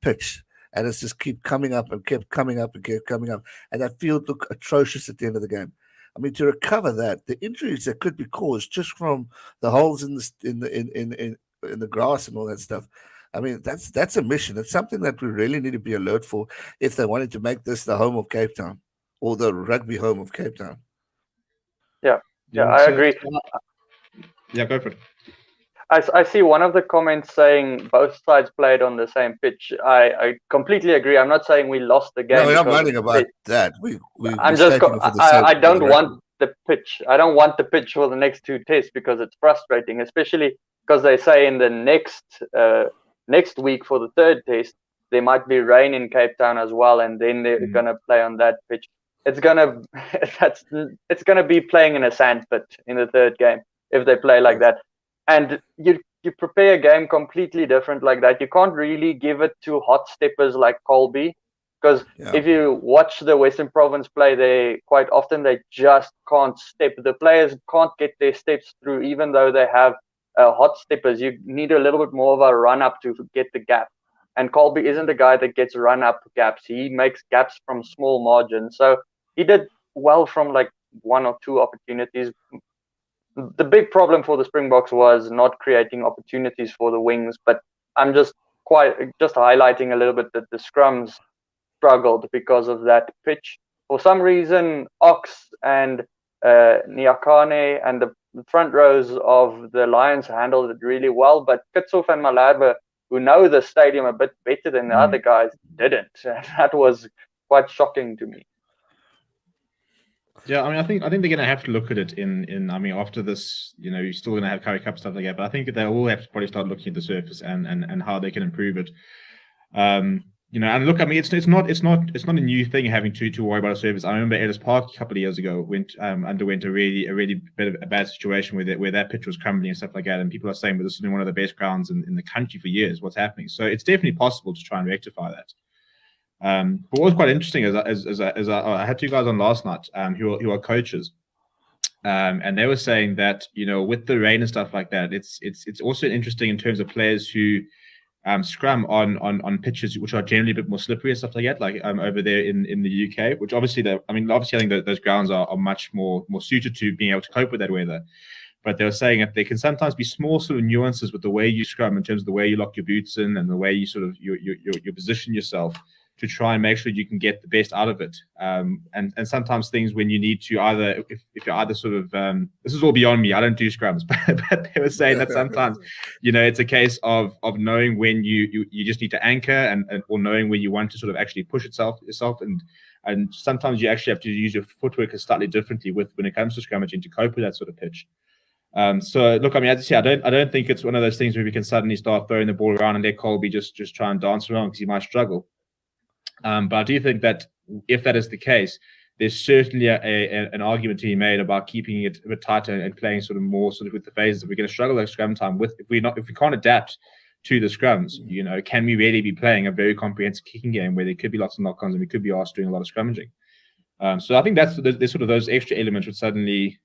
pitch, and it's just keep coming up and kept coming up and kept coming up, and that field looked atrocious at the end of the game. I mean, to recover that, the injuries that could be caused just from the holes in the grass and all that stuff. I mean, that's a mission. It's something that we really need to be alert for if they wanted to make this the home of Cape Town or the rugby home of Cape Town. Yeah, I agree. Yeah, go for it. I see one of the comments saying both sides played on the same pitch. I completely agree. I'm not saying we lost the game. No, we're not writing about that. I don't want the pitch. I don't want the pitch for the next two tests because it's frustrating, especially because they say in the next week for the third test there might be rain in Cape Town as well, and then they're gonna play on that pitch. It's gonna be playing in a sand pit in the third game if they play like that. And you prepare a game completely different like that. You can't really give it to hot steppers like Colby, because if you watch the Western Province play, they quite often they just can't step. The players can't get their steps through, even though they have hot steppers. You need a little bit more of a run up to get the gap. And Colby isn't a guy that gets run up gaps. He makes gaps from small margins. So he did well from like one or two opportunities. The big problem for the Springboks was not creating opportunities for the wings, but I'm just highlighting a little bit that the scrums struggled because of that pitch. For some reason, Ox and Niakane and the front rows of the Lions handled it really well, but Kitshoff and Malherbe, who know the stadium a bit better than the other guys, didn't. That was quite shocking to me. Yeah, I mean, I think they're going to have to look at it in. I mean, after this, you're still going to have Currie Cup stuff like that, but I think they will have to probably start looking at the surface and how they can improve it. And look, I mean, it's not a new thing having to worry about a surface. I remember Ellis Park a couple of years ago underwent a really bit of a bad situation where that pitch was crumbling and stuff like that, and people are saying, "But this has been one of the best grounds in the country for years. What's happening?" So it's definitely possible to try and rectify that. But what was quite interesting is I had two guys on last night who are coaches, and they were saying that with the rain and stuff like that, it's also interesting in terms of players who scrum on pitches which are generally a bit more slippery and stuff like that, like over there in the UK, which obviously I think that those grounds are much more suited to being able to cope with that weather. But they were saying that there can sometimes be small sort of nuances with the way you scrum in terms of the way you lock your boots in and the way you sort of you position yourself to try and make sure you can get the best out of it. And sometimes things when you need to either, if you're either sort of, this is all beyond me, I don't do scrums, but they were saying that sometimes, it's a case of knowing when you just need to anchor and or knowing when you want to sort of actually push yourself. And sometimes you actually have to use your footwork slightly differently when it comes to scrummaging to cope with that sort of pitch. So look, I mean, as I say, I don't think it's one of those things where we can suddenly start throwing the ball around and let Colby just try and dance around because he might struggle. But I do think that if that is the case, there's certainly an argument to be made about keeping it a bit tighter and playing sort of more sort of with the phases that we're going to struggle at scrum time with. If we can't adapt to the scrums, can we really be playing a very comprehensive kicking game where there could be lots of knock-ons and we could be asked doing a lot of scrummaging? So I think there's sort of those extra elements would suddenly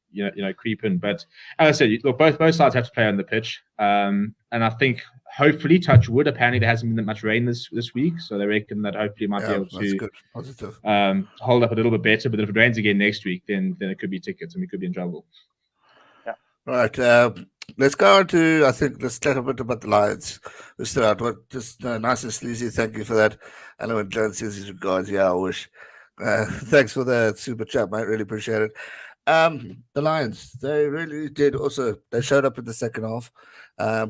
creep in. But as I said, look, both sides have to play on the pitch, and I think hopefully, touch wood, apparently there hasn't been that much rain this week, so they reckon that hopefully might be able to hold up a little bit better. But if it rains again next week, then it could be tickets and we could be in trouble. Yeah. Right. Let's go on to, let's chat a bit about the Lions. Let's start out. Just nice and sleazy. Thank you for that. I know when John says his regards, I wish. Thanks for the super chat, mate. Really appreciate it. The Lions, they really did also. They showed up in the second half,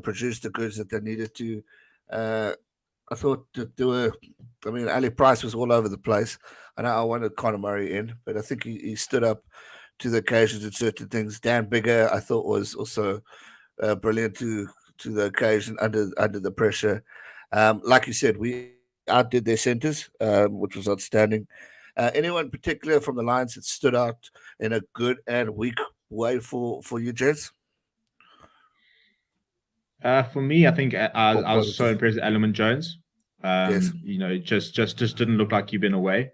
produced the goods that they needed to. I thought that Ali Price was all over the place. I know I wanted Conor Murray in, but I think he stood up to the occasions in certain things. Dan Bigger, I thought, was also brilliant to the occasion under the pressure. Like you said, we outdid their centers, which was outstanding. Anyone particular from the Lions that stood out in a good and weak way for you, gents? For me, I think I was so impressed with Alderman Jones. Yes. Just didn't look like he'd been away.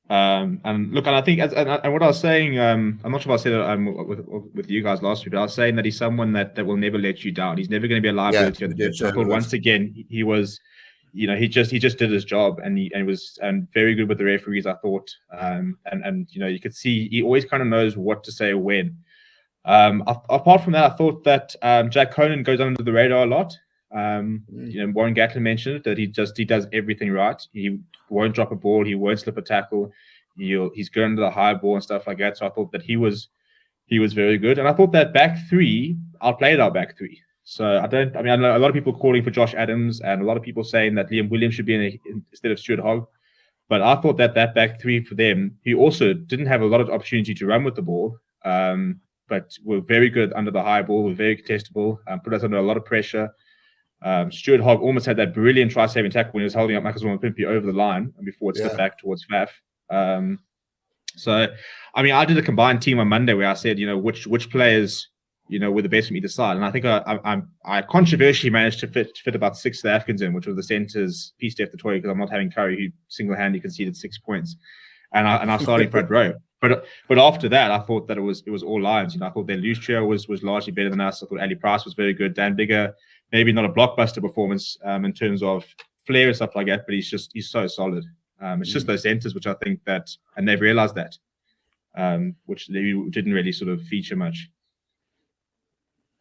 And look, and I think, and what I was saying, I'm not sure if I said it with you guys last week, but I was saying that he's someone that will never let you down. He's never going to be a liability on the pitch. I thought once again he was, he just did his job, and he was very good with the referees. I thought, and you could see he always kind of knows what to say when. Apart from that, I thought that Jack Conan goes under the radar a lot. Warren Gatland mentioned it, that he does everything right. He won't drop a ball, he won't slip a tackle, he's going to the high ball and stuff like that. So I thought that he was very good, and I thought that back three outplayed our back three. So I know a lot of people calling for Josh Adams, and a lot of people saying that Liam Williams should be instead of Stuart Hogg. But I thought that back three for them, he also didn't have a lot of opportunity to run with the ball. But were very good under the high ball, were very contestable, put us under a lot of pressure. Stuart Hogg almost had that brilliant try-saving tackle when he was holding up Marcus Pimpy over the line and before it slipped back towards Faf. So, I did a combined team on Monday where I said, which players, were the best from either side. And I think I controversially managed to fit about 6 South Africans in, which were the centres, P. Steph Toy, because I'm not having Curry, who single-handedly conceded 6 points. And I started front row. But after that, I thought that it was all Lions. I thought their loose trio was largely better than us. I thought Ali Price was very good. Dan Bigger, maybe not a blockbuster performance in terms of flair and stuff like that, but he's so solid. It's just those centers, which I think that, and they've realized that, which they didn't really sort of feature much.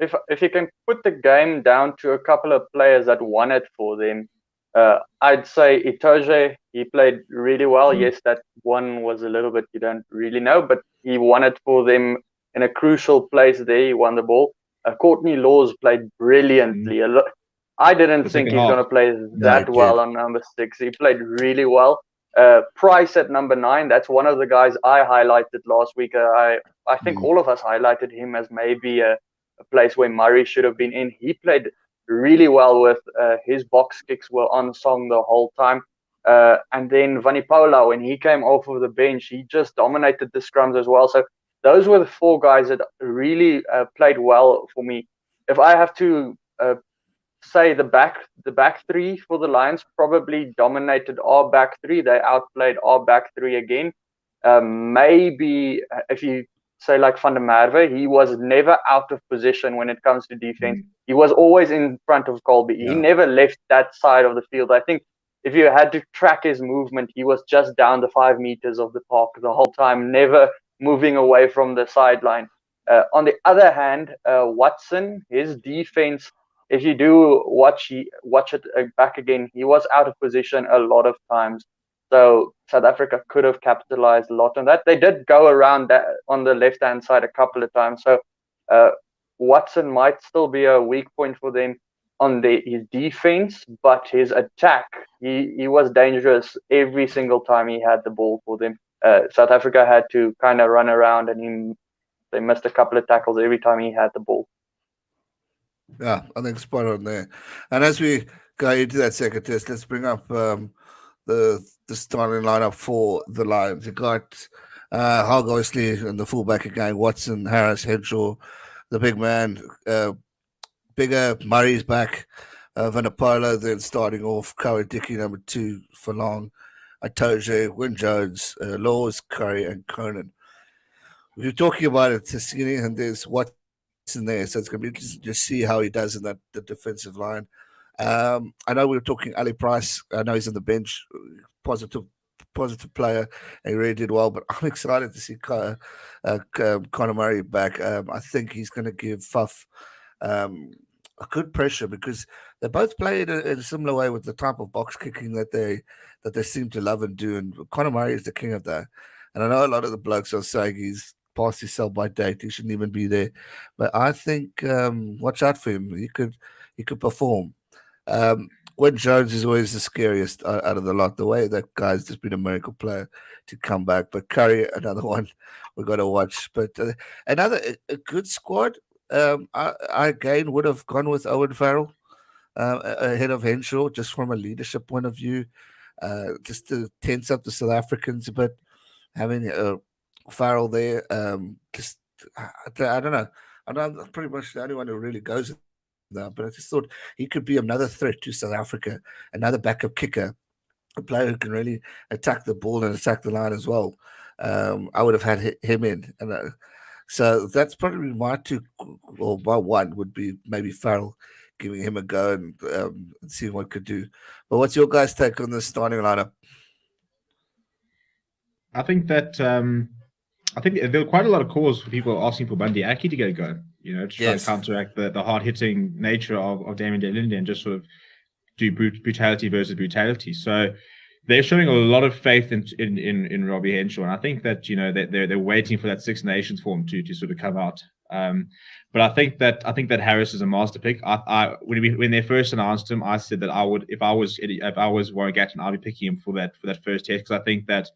If you can put the game down to a couple of players that won it for them, I'd say Itoje, he played really well. Yes, that one was a little bit, you don't really know, but he won it for them in a crucial place there. He won the ball. Courtney Laws played brilliantly. I didn't think he's going to play that well on number 6. He played really well. Price at number 9, that's one of the guys I highlighted last week. I think all of us highlighted him as maybe a place where Murray should have been in. He played really well with his box kicks were on song the whole time. And then Vanipola, when he came off of the bench, he just dominated the scrums as well. So those were the 4 guys that really played well for me. If I have to say the back 3 for the Lions probably dominated our back 3. They outplayed our back 3 again. Maybe if you say like Van der Merwe, he was never out of position when it comes to defense. He was always in front of Colby. He never left that side of the field. I think if you had to track his movement, he was just down the 5 meters of the park the whole time, never moving away from the sideline. On the other hand, Watson, his defense, if you do watch it back again, he was out of position a lot of times. So South Africa could have capitalized a lot on that. They did go around that on the left-hand side a couple of times. So Watson might still be a weak point for them on his defense, but his attack, he was dangerous every single time he had the ball for them. South Africa had to kind of run around, and they missed a couple of tackles every time he had the ball. Yeah, I think spot on there. And as we go into that second test, let's bring up the starting lineup for the Lions. You got Hogg obviously in the fullback again, Watson, Harris, Henshaw, the big man, Bigger, Murray's back, Vanipola then starting off, Curry Dickey number 2 for long, Itoje, Wyn Jones, Laws, Curry, and Conan. We're talking about it to Skinny, and there's Watson in there, so it's going to be interesting to see how he does in the defensive line. I know we were talking Ali Price. I know he's on the bench, positive player, and he really did well. But I'm excited to see Conor Murray back. I think he's going to give Faf a good pressure because they both play in a similar way with the type of box kicking that they seem to love and do. And Conor Murray is the king of that. And I know a lot of the blokes are saying he's past his sell by date. He shouldn't even be there. But I think watch out for him. He could perform. Wyn Jones is always the scariest out of the lot. The way that guy's just been a miracle player to come back. But Curry, another one we've got to watch. But another a good squad. I again would have gone with Owen Farrell ahead of Henshaw, just from a leadership point of view, just to tense up the South Africans a bit. Having Farrell there, I don't know. I'm pretty much the only one who really goes now, but I just thought he could be another threat to South Africa, another backup kicker. a player who can really attack the ball and attack the line as well. I would have had him in, and so that's probably my two, or my one would be maybe Farrell, giving him a go and seeing what could do. But what's your guys' take on the starting lineup? I think that I think there were quite a lot of calls for people asking for Bundy Aki to get a go, to try and counteract the hard hitting nature of Damien de Linde and just sort of do brutality versus brutality. So they're showing a lot of faith in Robbie Henshaw, and I think that that they're waiting for that Six Nations form to sort of come out. But I think that Harris is a master pick. When they first announced him, I said that I would, if I was Warren Gatton, I'd be picking him for that first test, because I think that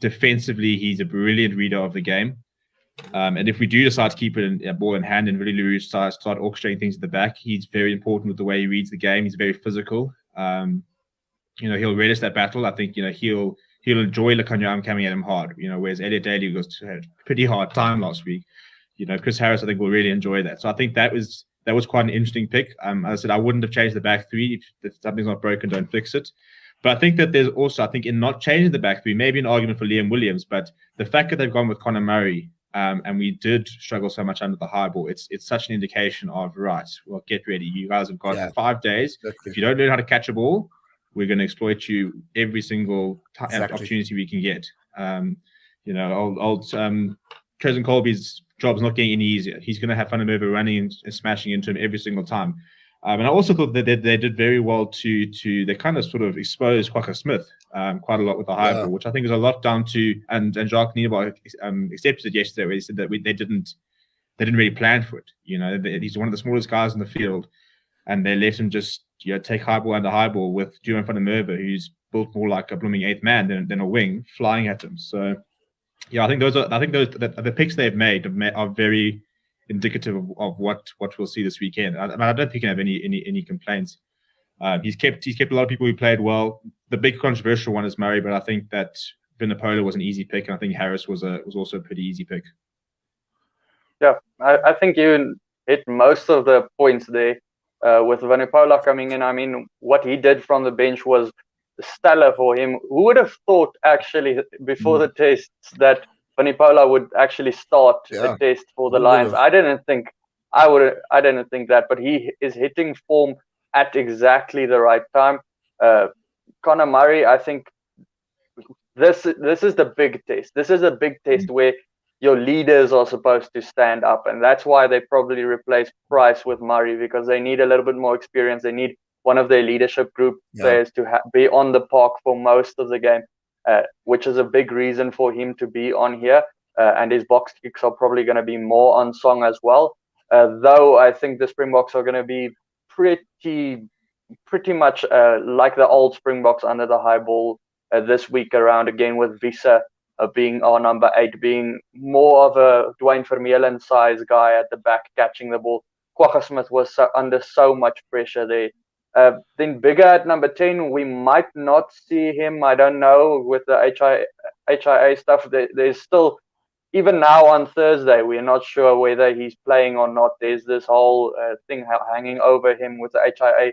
defensively he's a brilliant reader of the game. And if we do decide to keep it in a ball in hand and really start orchestrating things at the back, he's very important with the way he reads the game. He's very physical. He'll relish that battle. I think he'll enjoy Lekanyam coming at him hard. Whereas Elliot Daly had a pretty hard time last week. Chris Harris, I think, will really enjoy that. So I think that was quite an interesting pick. As I said, I wouldn't have changed the back three. If something's not broken, don't fix it. But I think that there's also, in not changing the back three, maybe an argument for Liam Williams. But the fact that they've gone with Conor Murray, and we did struggle so much under the high ball, it's such an indication of, right, well, get ready. You guys have got 5 days. Exactly. If you don't learn how to catch a ball, we're going to exploit you every single opportunity we can get. Old Trezen Colby's job's not getting any easier. He's going to have fun over running and smashing into him every single time. And I also thought that they did very well to they kind of sort of exposed Quokka Smith quite a lot with the high ball, which I think is a lot down to, and Jacques Nienaber accepted it yesterday, where he said that they didn't really plan for it. He's one of the smallest guys in the field, and they let him just take high ball under high ball with Duran van der Merwe, who's built more like a blooming eighth man than a wing, flying at him. So I think the picks they've made are very indicative of what we'll see this weekend. I don't think he can have any complaints. He's kept a lot of people who played well. The big controversial one is Murray, but I think that Vunipola was an easy pick, and I think Harris was also a pretty easy pick. Yeah, I think you hit most of the points there. With Vunipola coming in, I mean, what he did from the bench was stellar for him. Who would have thought, actually, before the tests, that Vunipola would actually start a test for the Lions? I didn't think that, but he is hitting form at exactly the right time. Conor Murray, I think this is the big test. This is a big test where your leaders are supposed to stand up, and that's why they probably replaced Price with Murray, because they need a little bit more experience. They need one of their leadership group players to be on the park for most of the game, which is a big reason for him to be on here. And his box kicks are probably going to be more on song as well. Though I think the Springboks are going to be pretty much like the old Springboks under the high ball this week around, again with Visa being our number 8, being more of a Dwayne Vermeulen size guy at the back catching the ball. Quokka Smith was under so much pressure there. Then Bigger at number 10, we might not see him. I don't know, with the HIA stuff. There's still, even now on Thursday, we're not sure whether he's playing or not. There's this whole thing hanging over him with the HIA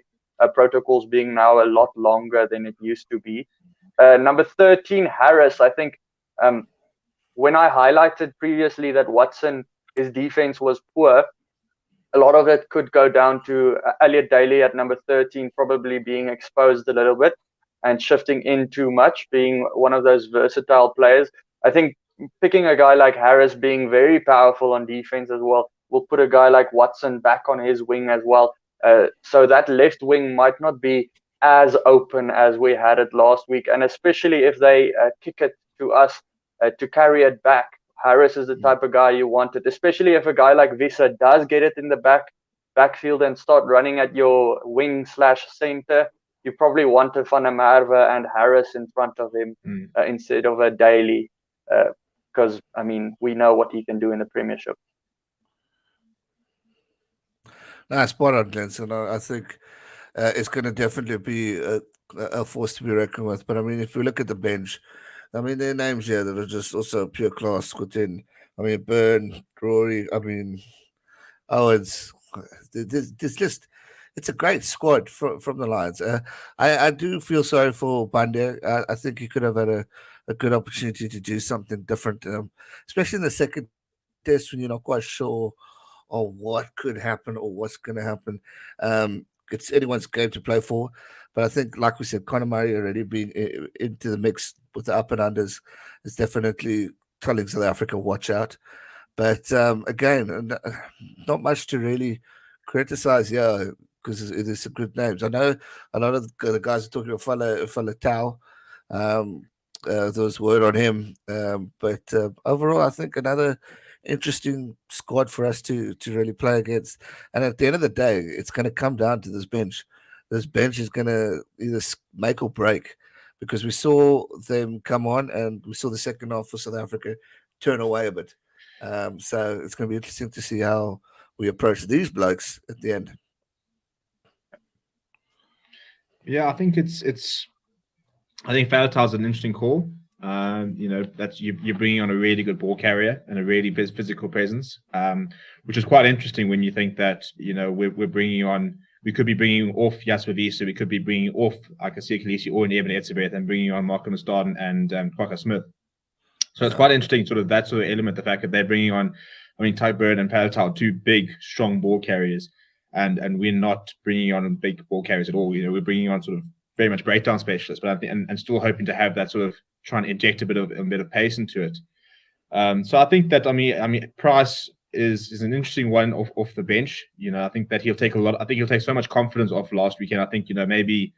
protocols being now a lot longer than it used to be. Number 13, Harris. I think when I highlighted previously that Watson, his defense was poor, a lot of it could go down to Elliot Daly at number 13 probably being exposed a little bit and shifting in too much, being one of those versatile players. I think picking a guy like Harris being very powerful on defense as well will put a guy like Watson back on his wing as well. So that left wing might not be as open as we had it last week. And especially if they kick it to us to carry it back, Harris is the type of guy you wanted, especially if a guy like Visa does get it in the backfield and start running at your wing/center. You probably want a Van der Merwe and Harris in front of him instead of a Daly, because I mean, we know what he can do in the Premiership. No, spot on, Glenson. I think it's going to definitely be a force to be reckoned with. But I mean, if you look at the bench, I mean, there are names here that are just also pure class within. I mean, Byrne, Rory, I mean, Owens, there's just it's a great squad from the Lions. I do feel sorry for Bande. I think he could have had a good opportunity to do something different, especially in the second test when you're not quite sure of what could happen or what's going to happen. It's anyone's game to play for, but I think, like we said, Conor Murray already being into the mix with the up and unders is definitely telling South Africa watch out. But again, not much to really criticize here because it is some good names. I know a lot of the guys are talking about Falatau. There was word on him, but overall, I think another interesting squad for us to really play against. And at the end of the day, it's going to come down to this bench. This bench is going to either make or break because we saw them come on and we saw the second half for South Africa turn away a bit. So it's going to be interesting to see how we approach these blokes at the end. Yeah, I think I think Falatau's an interesting call. That's you're bringing on a really good ball carrier and a really physical presence, which is quite interesting when you think that we could be bringing off Jasper Wiese, we could be bringing off Akasi Kalisi or Eben Etzebeth and bringing on Marco Staden and Kwaka Smith. So it's quite interesting, sort of that sort of element, the fact that they're bringing on, Tyke Bird and Falatau, two big, strong ball carriers, and we're not bringing on big ball carriers at all. We're bringing on sort of very much breakdown specialists, but I think and still hoping to have that sort of trying to inject a bit of pace into it. So I think that Price is an interesting one off the bench. I think that he'll take so much confidence off last weekend. I think maybe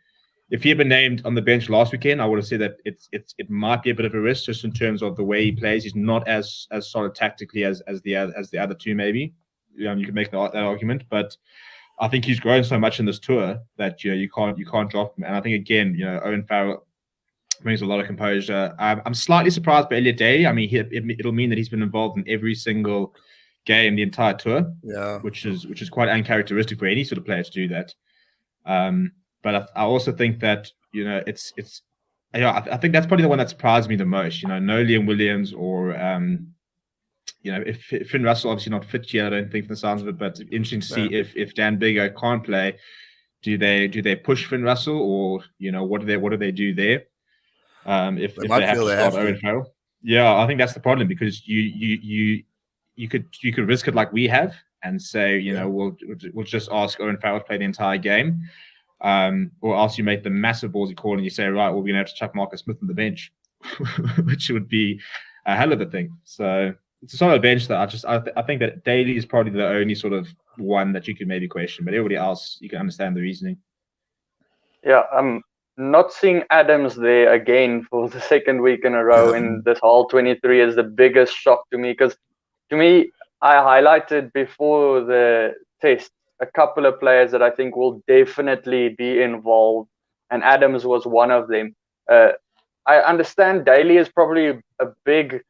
if he had been named on the bench last weekend, I would have said that it might be a bit of a risk just in terms of the way he plays. He's not as solid tactically as the other two. Maybe you could make that argument, but I think he's grown so much in this tour that you can't drop him. And I think again, Owen Farrell brings a lot of composure. I'm slightly surprised by Elliot Day. It'll mean that he's been involved in every single game the entire tour, which is quite uncharacteristic for any sort of player to do that. But I also think that I think that's probably the one that surprised me the most. No Liam Williams or if Finn Russell obviously not fit yet, I don't think from the sounds of it, but interesting to see if Dan Biggar can't play. Do they push Finn Russell or what do they do there? If they have to start Owen Farrell, I think that's the problem because you could risk it like we have and say we'll just ask Owen Farrell to play the entire game, or else you make the massive ballsy call and you say right, we're going to have to chuck Marcus Smith on the bench, which would be a hell of a thing. So it's a solid bench that I think that Daly is probably the only sort of one that you could maybe question, but everybody else you can understand the reasoning. Yeah, not seeing Adams there again for the second week in a row in this whole 23 is the biggest shock to me, because to me, I highlighted before the test a couple of players that I think will definitely be involved, and Adams was one of them. I understand Daly is probably a big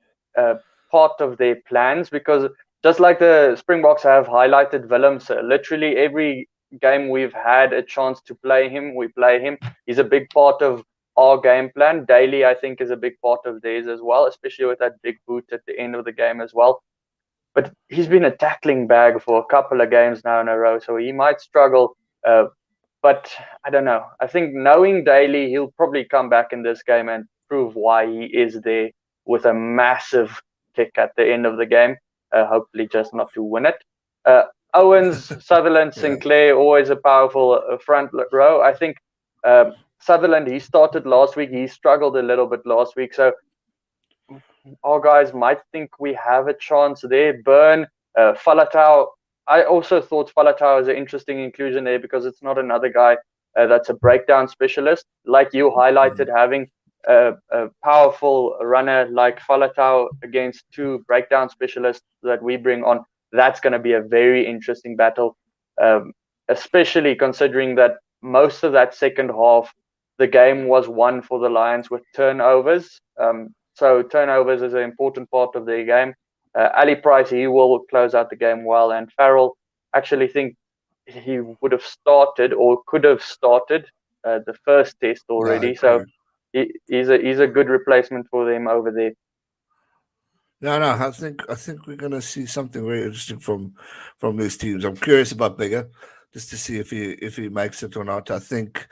part of their plans, because just like the Springboks have highlighted Willems, literally every game we've had a chance to play him, we play him. He's a big part of our game plan. Daly, I think, is a big part of theirs as well, especially with that big boot at the end of the game as well. But he's been a tackling bag for a couple of games now in a row, so he might struggle. But I don't know. I think knowing Daly, he'll probably come back in this game and prove why he is there with a massive kick at the end of the game. Hopefully just not to win it. Owens, Sutherland, Sinclair, always a powerful front row. I think Sutherland, he started last week. He struggled a little bit last week. So our guys might think we have a chance there. Byrne, Falatau. I also thought Falatau is an interesting inclusion there because it's not another guy that's a breakdown specialist. Like you highlighted, having a powerful runner like Falatau against two breakdown specialists that we bring on, that's going to be a very interesting battle, especially considering that most of that second half, the game was won for the Lions with turnovers. So turnovers is an important part of their game. Ali Price, he will close out the game well, and Farrell, actually think he would have started or could have started the first test already. So he's a good replacement for them over there. No, no, I think we're gonna see something very interesting from these teams. I'm curious about Bigger, just to see if he makes it or not. I think,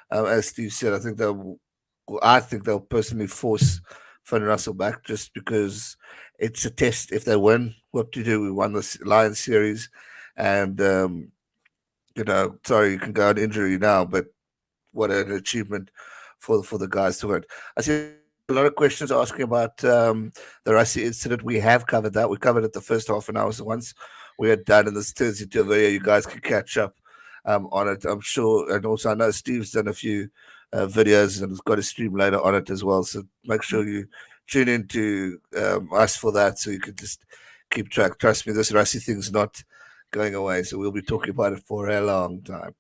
as Steve said, I think they'll personally force Finn Russell back just because it's a test. If they win, what to do? We won the Lions series, and sorry, you can go on injury now, but what an achievement for the guys to win. I see a lot of questions asking about the Rassie incident. We have covered that. We covered it the first half an hour. So once we are done, and this turns into a video, you guys can catch up on it. I'm sure, and also I know Steve's done a few videos and has got a stream later on it as well. So make sure you tune in to us for that, so you can just keep track. Trust me, this Rassie thing's not going away. So we'll be talking about it for a long time.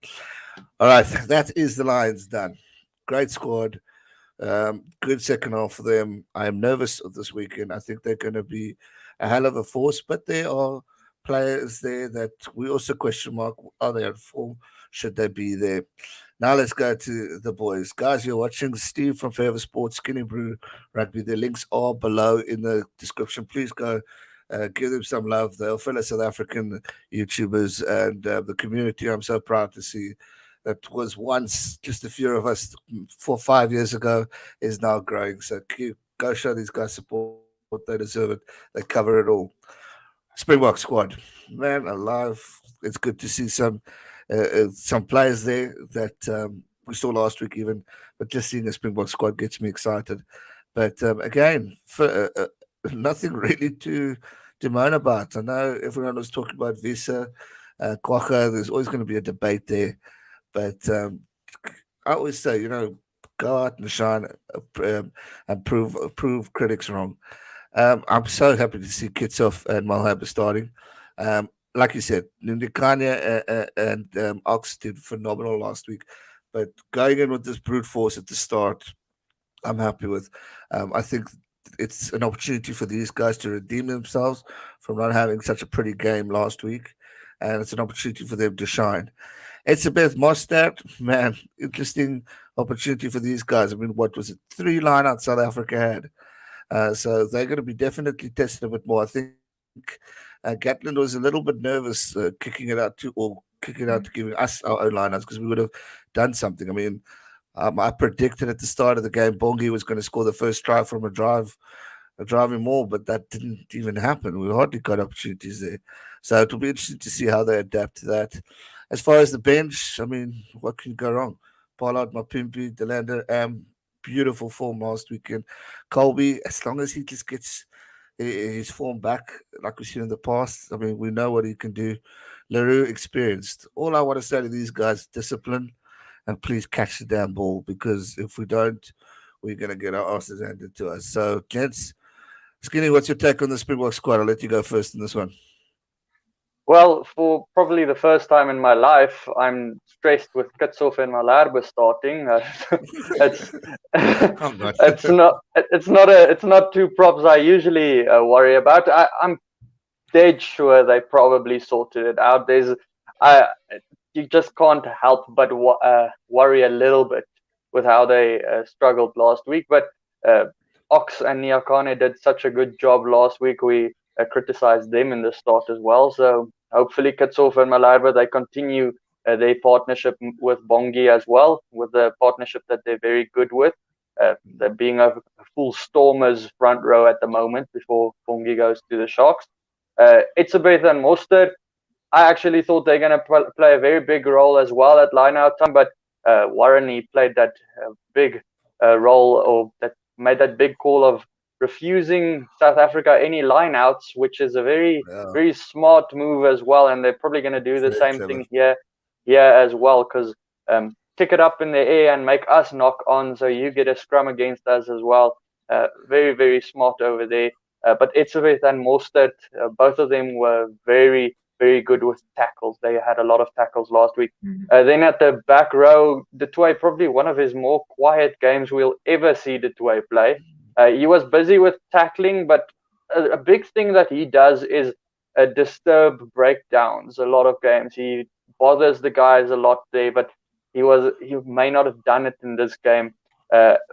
All right, that is the Lions done. Great squad. Good second half for them. I am nervous of this weekend. I think they're going to be a hell of a force, but there are players there that we also question mark. Are they at form? Should they be there? Now let's go to the boys. Guys, you're watching Steve from Forever Sports, SkinnyBru Rugby. The links are below in the description. Please go give them some love. They're fellow South African YouTubers and the community. I'm so proud to see that was once just a few of us 4 or 5 years ago is now growing. So go show these guys support. They deserve it. They cover it all. Springbok squad, man, alive. It's good to see some players there that we saw last week, even. But just seeing a Springbok squad gets me excited. But again, nothing really to moan about. I know everyone was talking about Visa, Kwaka. There's always going to be a debate there. But I always say, go out and shine and prove critics wrong. I'm so happy to see Kitsoff and Malhaba starting. Like you said, Ndikanya and Ox did phenomenal last week. But going in with this brute force at the start, I'm happy with. I think it's an opportunity for these guys to redeem themselves from not having such a pretty game last week. And it's an opportunity for them to shine. It's a bit Mostert, man. Interesting opportunity for these guys. I mean, what was it? 3 lineouts South Africa had. So they're going to be definitely tested a bit more. I think Gatland was a little bit nervous kicking it out to giving us our own lineouts because we would have done something. I mean, I predicted at the start of the game Bongi was going to score the first try from a driving maul, but that didn't even happen. We hardly got opportunities there. So it'll be interesting to see how they adapt to that. As far as the bench, I mean, what can go wrong? Pollard, Mapimpi, Delander, beautiful form last weekend. Colby, as long as he just gets his form back, like we've seen in the past, I mean, we know what he can do. LaRue, experienced. All I want to say to these guys, discipline, and please catch the damn ball, because if we don't, we're going to get our asses handed to us. So, gents, Skinny, what's your take on the Springbok squad? I'll let you go first in this one. Well, for probably the first time in my life, I'm stressed with Kitsoff and Malherbe starting. It's it's not two props I usually worry about. I'm dead sure they probably sorted it out. You just can't help but worry a little bit with how they struggled last week. But Ox and Niakane did such a good job last week. We criticized them in the start as well. So hopefully Kitsoff and Malherbe, they continue their partnership with Bongi as well, with the partnership that they're very good with. They're being a full Stormers front row at the moment before Bongi goes to the Sharks. It's a bit than Mostert. I actually thought they're going to play a very big role as well at line-out time, but Warren, he played that big role, or that made that big call of refusing South Africa any line-outs, which is a very, very smart move as well, and they're probably going to do the same thing here as well, because kick it up in the air and make us knock on, so you get a scrum against us as well. Very, very smart over there. But Etzebeth and Mostert, both of them were very, very good with tackles. They had a lot of tackles last week. Then at the back row, Dutoit, probably one of his more quiet games we'll ever see Dutoit play. He was busy with tackling, but a big thing that he does is disturb breakdowns. A lot of games he bothers the guys a lot there, but he may not have done it in this game.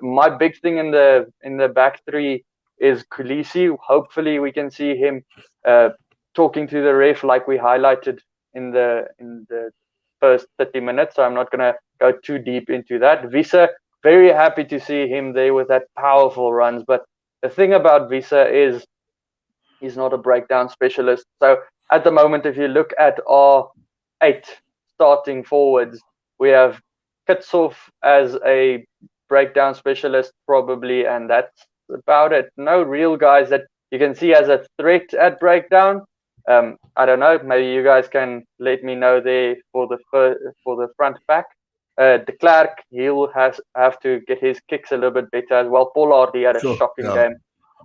My big thing in the back three is Khaleesi. Hopefully we can see him talking to the ref like we highlighted in the first 30 minutes. So I'm not going to go too deep into that. Visa, very happy to see him there with that powerful runs. But the thing about Visa is he's not a breakdown specialist. So at the moment, if you look at our 8 starting forwards, we have Kitshoff as a breakdown specialist probably, and that's about it. No real guys that you can see as a threat at breakdown. I don't know. Maybe you guys can let me know there for the front back. De Klerk, he'll have to get his kicks a little bit better as well. Pollard, he had a shocking game.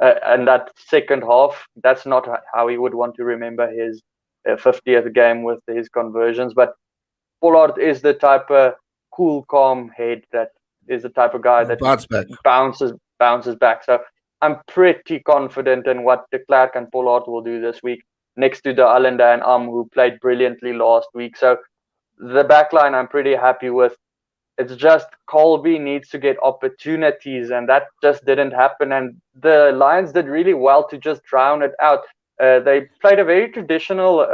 And that second half, that's not how he would want to remember his 50th game with his conversions. But Pollard is the type of cool, calm head that is the type of guy that bounces back. So I'm pretty confident in what de Klerk and Pollard will do this week, next to the Allende and who played brilliantly last week. So the back line I'm pretty happy with. It's just Colby needs to get opportunities, and that just didn't happen. And the Lions did really well to just drown it out. They played a very traditional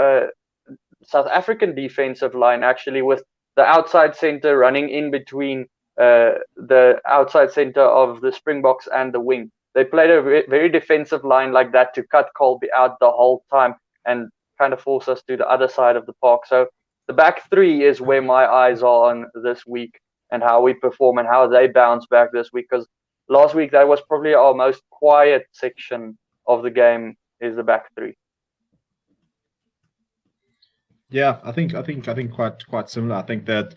South African defensive line, actually, with the outside center running in between the outside center of the Springboks and the wing. They played a very defensive line like that to cut Colby out the whole time and kind of force us to the other side of the park. So the back three is where my eyes are on this week, and how we perform and how they bounce back this week. Because last week that was probably our most quiet section of the game, is the back three. Yeah, I think quite similar. I think that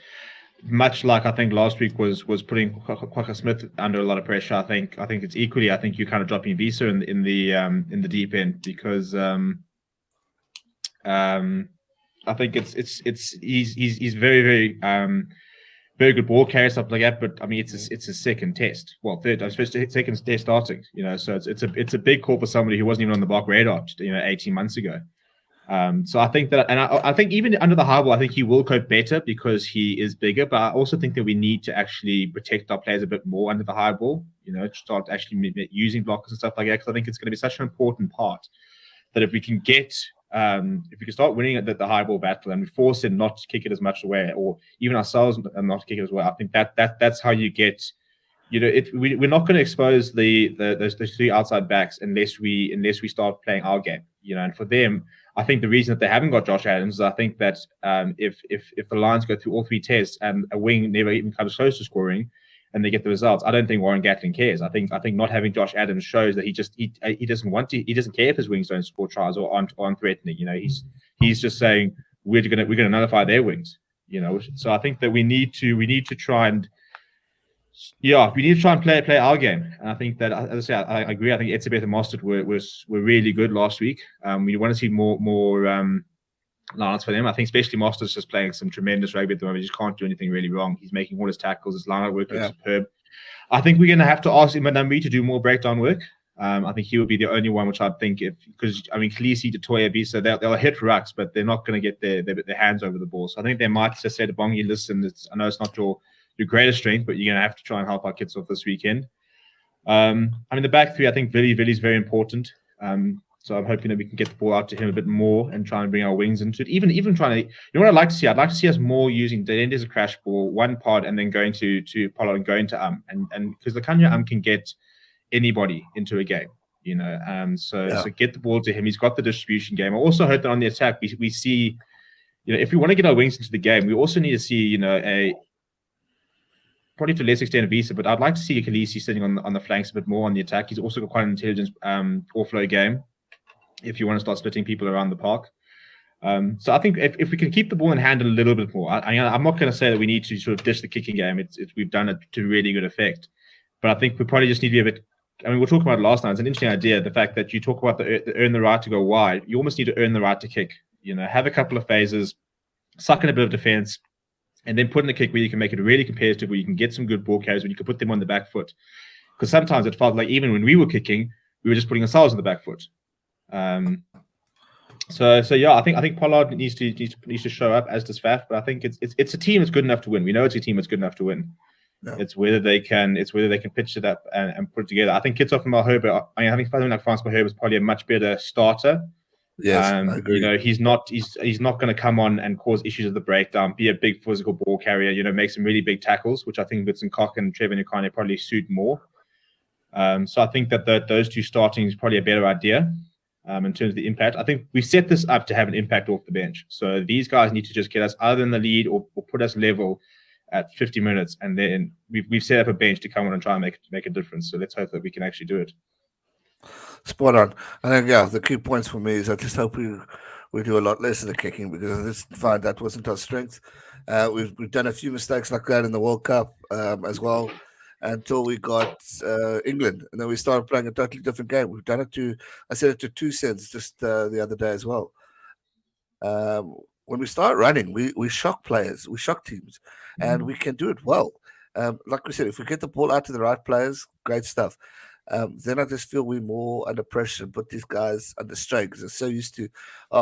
much like I think last week was putting Quacker Smith under a lot of pressure. I think it's equally. I think you're kind of dropping Visa in the deep end, because I think he's very very good ball carrier, stuff like that. But I mean, it's a second test. Well, third, I suppose second test starting. So it's a big call for somebody who wasn't even on the Bark radar, 18 months ago. So I think that, and I think even under the high ball, I think he will cope better because he is bigger. But I also think that we need to actually protect our players a bit more under the high ball. To start actually using blockers and stuff like that. Because I think it's going to be such an important part that if we can start winning at the high ball battle and we force him not to kick it as much away, or even ourselves not to kick it as well, I think that's how you get. We're not going to expose those three outside backs unless we start playing our game. And for them, I think the reason that they haven't got Josh Adams is I think that if the Lions go through all 3 tests and a wing never even comes close to scoring, and they get the results, I don't think Warren Gatland cares. I think not having Josh Adams shows that he doesn't want to. He doesn't care if his wings don't score tries or aren't threatening. He's just saying we're gonna nullify their wings. So I think that we need to try and play our game. And I think that, as I say, I agree. I think Etzebeth and Mostert were really good last week. We want to see more Lions for them. I think especially Moster's just playing some tremendous rugby at the moment. He just can't do anything really wrong. He's making all his tackles. His line work looks superb. I think we're going to have to ask Imanambi to do more breakdown work. I think he would be the only one which I'd think because Khaleesi, Totoya, Visa, they'll hit rucks, but they're not going to get their hands over the ball. So I think they might just say to Bongi, listen, I know it's not your greatest strength, but you're going to have to try and help our kids off this weekend. The back three, I think Billy's very important. So I'm hoping that we can get the ball out to him a bit more and try and bring our wings into it. Even trying to, what I'd like to see? I'd like to see us more using the end as a crash ball, one pod, and then going to Pollard and going to and because the Kanya can get anybody into a game, So get the ball to him. He's got the distribution game. I also hope that on the attack we see, if we want to get our wings into the game, we also need to see, probably to a less extent a Visa, but I'd like to see Khaleesi sitting on the flanks a bit more on the attack. He's also got quite an intelligent offload game if you want to start splitting people around the park. So I think if we can keep the ball in hand a little bit more, I'm not going to say that we need to sort of ditch the kicking game. We've done it to really good effect. But I think we probably just need to be a bit, we'll talk about it last night. It's an interesting idea, the fact that you talk about the earn the right to go wide. You almost need to earn the right to kick. Have a couple of phases, suck in a bit of defense, and then put in a kick where you can make it really competitive, where you can get some good ball carries, where you can put them on the back foot. Because sometimes it felt like even when we were kicking, we were just putting ourselves on the back foot. So I think Pollard needs to show up, as does Faf. But I think it's a team that's good enough to win. We know it's a team that's good enough to win. Yeah. It's whether they can pitch it up and put it together. I think Kitsoff and Malherbe, I think something like Frans Malherbe is probably a much better starter. Yes, I agree. He's not going to come on and cause issues at the breakdown, be a big physical ball carrier, make some really big tackles, which I think Vincent Koch and Trevor Nyakane probably suit more. So I think that those two starting is probably a better idea in terms of the impact. I think we set this up to have an impact off the bench. So these guys need to just get us either in the lead or put us level at 50 minutes, and then we've set up a bench to come on and try and make a difference. So let's hope that we can actually do it. Spot on. I think, the key points for me is I just hope we do a lot less of the kicking, because I just find that wasn't our strength. We've done a few mistakes like that in the World Cup as well, until we got England, and then we started playing a totally different game. We've done it I said it to 2 cents just the other day as well. When we start running, we shock players, we shock teams, and we can do it well. Like we said, if we get the ball out to the right players, great stuff. Then I just feel we're more under pressure and put these guys under strain, because they're so used to,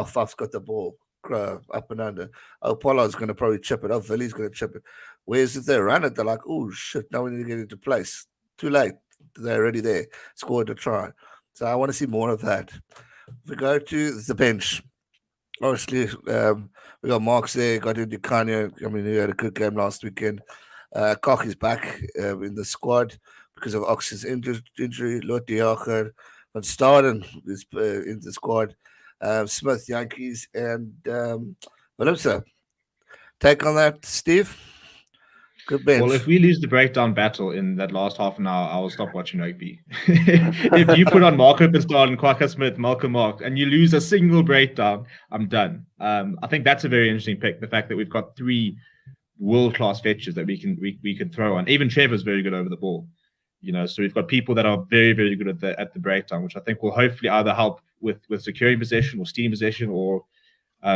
Faf's got the ball up and under. Pollard's going to probably chip it. Villy's going to chip it. Whereas if they run it, they're like, oh, shit, now we need to get into place. Too late. They're already there. Scored a try. So I want to see more of that. If we go to the bench, obviously, we got Marks there, got into Kanye. I mean, he had a good game last weekend. Koch is back in the squad because of Ox's injury. Lot de Jager van Staden is in the squad. Smith, Yankees, and Willemse. Take on that, Steve? Good bench. Well, if we lose the breakdown battle in that last half an hour, I will stop watching rugby. If you put on Mark Hippenstall and Kwaka Smith, Malcolm Mark, and you lose a single breakdown, I'm done. I think that's a very interesting pick, the fact that we've got 3 world-class fetchers that we can throw on. Even Trevor's very good over the ball. So we've got people that are very, very good at the breakdown, which I think will hopefully either help with securing possession or stealing possession, or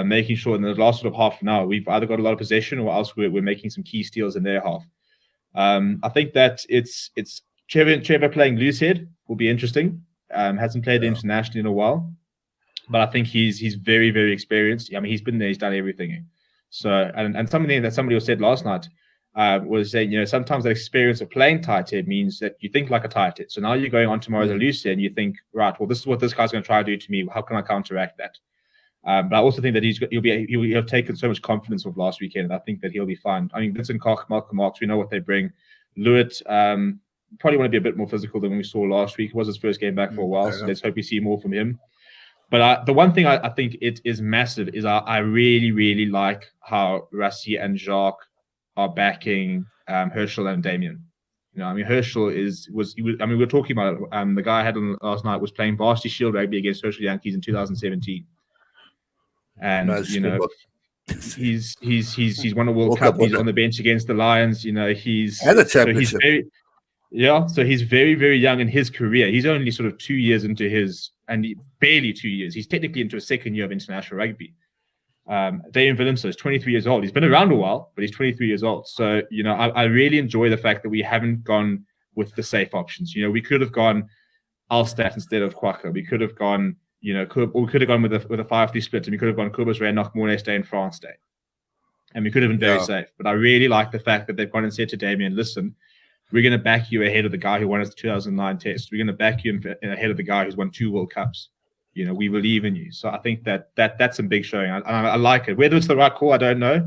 making sure in the last sort of half an hour we've either got a lot of possession or else we're making some key steals in their half. I think that it's Trevor playing loose head will be interesting. Hasn't played internationally in a while, but I think he's very, very experienced. I mean, he's been there, he's done everything. So and something that somebody said last night was saying, sometimes the experience of playing tight head means that you think like a tight head. So now you're going on tomorrow as a loose head and you think, right, well, this is what this guy's going to try to do to me. How can I counteract that? But I also think that he'll have taken so much confidence of last weekend, and I think that he'll be fine. I mean, Vincent Koch, Malcolm Marks, we know what they bring. Lewitt probably want to be a bit more physical than we saw last week. It was his first game back for a while, so let's hope we see more from him. But the one thing I think it is massive is I really, really like how Rassie and Jacques are backing Herschel and Damien. I mean, Herschel we were talking about it. The guy I had on last night was playing Varsity Shield Rugby against Herschel Yankees in 2017. And he's won a World Cup. He's on the bench against the Lions. He's and the championship. So he's very, very young in his career. He's only sort of 2 years into barely 2 years. He's technically into a second year of international rugby. Damian Willemse is 23 years old. He's been around a while, but he's 23 years old. So I really enjoy the fact that we haven't gone with the safe options. We could have gone Alstat instead of Kwaka. We could have gone. We could have gone with a 5-3 split, and we could have gone Kobus, Reinach, Mornay Day, and France Day. And we could have been very safe. But I really like the fact that they've gone and said to Damien, listen, we're going to back you ahead of the guy who won us the 2009 test. We're going to back you ahead of the guy who's won 2 World Cups. We believe in you. So I think that's some big showing. I like it. Whether it's the right call, I don't know.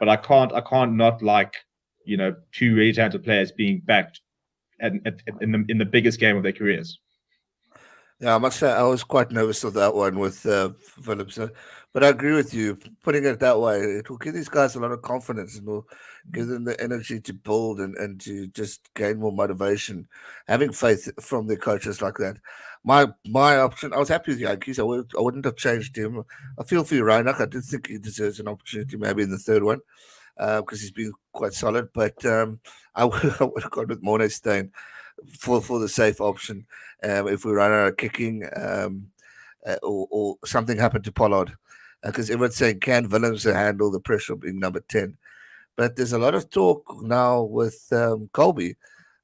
But I can't not like, 2 really talented players being backed in the biggest game of their careers. Yeah, I must say I was quite nervous of that one with Phillips, but I agree with you. Putting it that way, it will give these guys a lot of confidence and will give them the energy to build and to just gain more motivation, having faith from their coaches like that. My option, I was happy with Yankees. I wouldn't have changed him. I feel for you, Reinach. I did think he deserves an opportunity maybe in the third one because he's been quite solid, but I would have gone with Mornay Steyn for the safe option if we run out of kicking or something happened to Pollard, because everyone's saying, can Willems handle the pressure of being number 10? But there's a lot of talk now with Colby.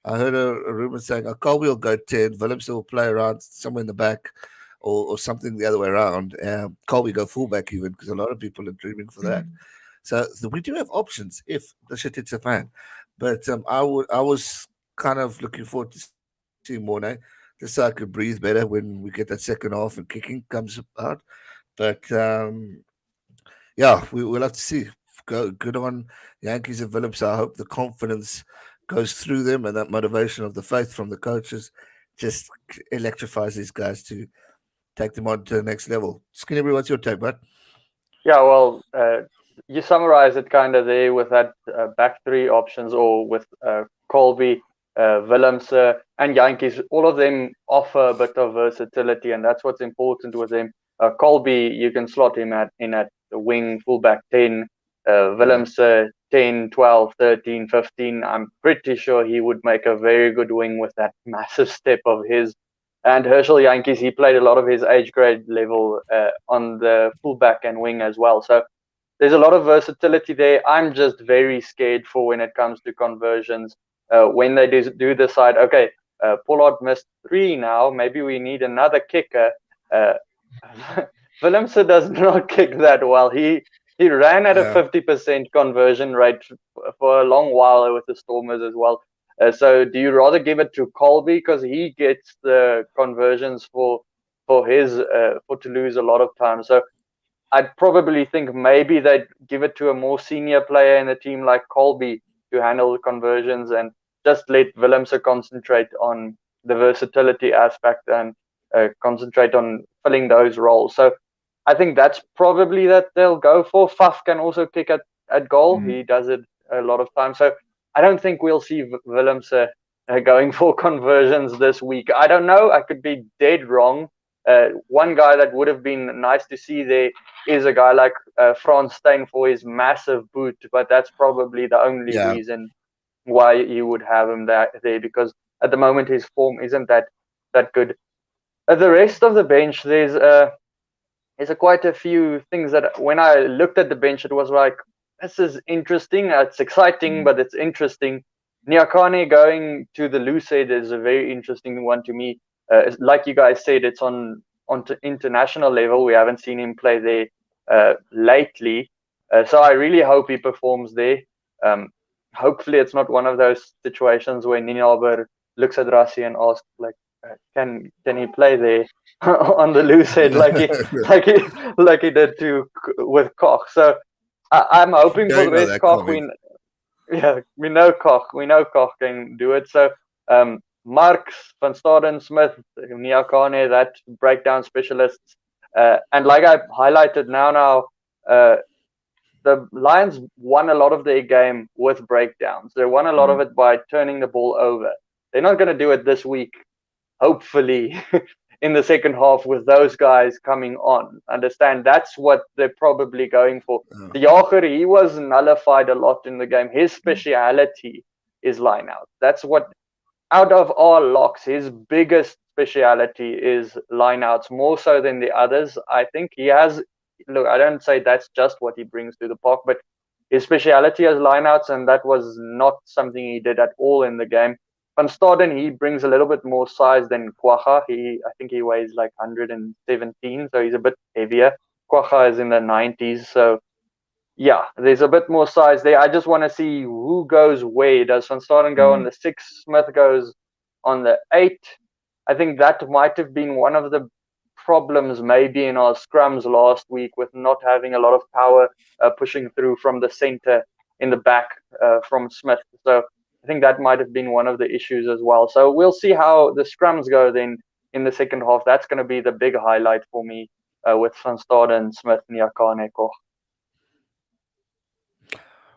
I heard a rumor saying Colby will go 10, Willems will play around somewhere in the back or something the other way around. Colby go fullback even, because a lot of people are dreaming for that. So we do have options if the shit hits a fan. But I was kind of looking forward to seeing Mornay, just so I could breathe better when we get that second half and kicking comes out. But yeah, we'll have to see. Good on Yankees and Phillips. I hope the confidence goes through them and that motivation of the faith from the coaches just electrifies these guys to take them on to the next level. SkinnyBru, what's your take, bud? Yeah, well, you summarize it kind of there with that back three options, or with Colby, Willems, and Yankees. All of them offer a bit of versatility, and that's what's important with them. Colby, you can slot him in at the wing, fullback 10. Willems, 10, 12, 13, 15. I'm pretty sure he would make a very good wing with that massive step of his. And Herschel Yankees, he played a lot of his age grade level on the fullback and wing as well. So there's a lot of versatility there. I'm just very scared for when it comes to conversions. When they do decide, okay, Pollard missed 3 now, maybe we need another kicker. Willems does not kick that well. He ran at a 50% conversion rate for a long while with the Stormers as well. So do you rather give it to Colby because he gets the conversions for Toulouse a lot of times? So I'd probably think maybe they'd give it to a more senior player in the team like Colby to handle the conversions, and just let Willems concentrate on the versatility aspect and concentrate on filling those roles. So I think that's probably that they'll go for. Faf can also kick at goal. He does it a lot of times. So I don't think we'll see Willems going for conversions this week. I don't know. I could be dead wrong. One guy that would have been nice to see there is a guy like Frans Steyn for his massive boot, but that's probably the only reason why you would have him there, because at the moment his form isn't that good. The rest of the bench, there's quite a few things that when I looked at the bench, it was like, this is interesting. It's exciting, but it's interesting. Nyakane going to the Lucid is a very interesting one to me. Like you guys said, it's on international level. We haven't seen him play there lately. So I really hope he performs there. Hopefully it's not one of those situations where Ninaber looks at Rassie and asks, like, can he play there on the loose head like he did with Koch? So I'm hoping for the best. Koch, we know Koch. We know Koch can do it. So Marks, Van Staden, Smith, Nyakane, that breakdown specialists, and like I highlighted now. The Lions won a lot of their game with breakdowns. They won a lot of it by turning the ball over. They're not going to do it this week, hopefully, in the second half with those guys coming on. Understand, that's what they're probably going for. The Jager, he was nullified a lot in the game. His speciality is line out. That's what, out of all locks, his biggest speciality is line outs, more so than the others. I think he has, look, I don't say that's just what he brings to the park, but his speciality is lineouts, and that was not something he did at all in the game. Van Staden, he brings a little bit more size than Kwacha. I think he weighs like 117, so he's a bit heavier. Kwacha is in the 90s, so yeah, there's a bit more size there. I just want to see who goes where. Does Van Staden go on the 6? Smith goes on the 8. I think that might have been one of the problems maybe in our scrums last week, with not having a lot of power pushing through from the center in the back from Smith. So I think that might have been one of the issues as well. So we'll see how the scrums go then in the second half. That's going to be the big highlight for me with Van Staden, Smith, Nyakane, Koch.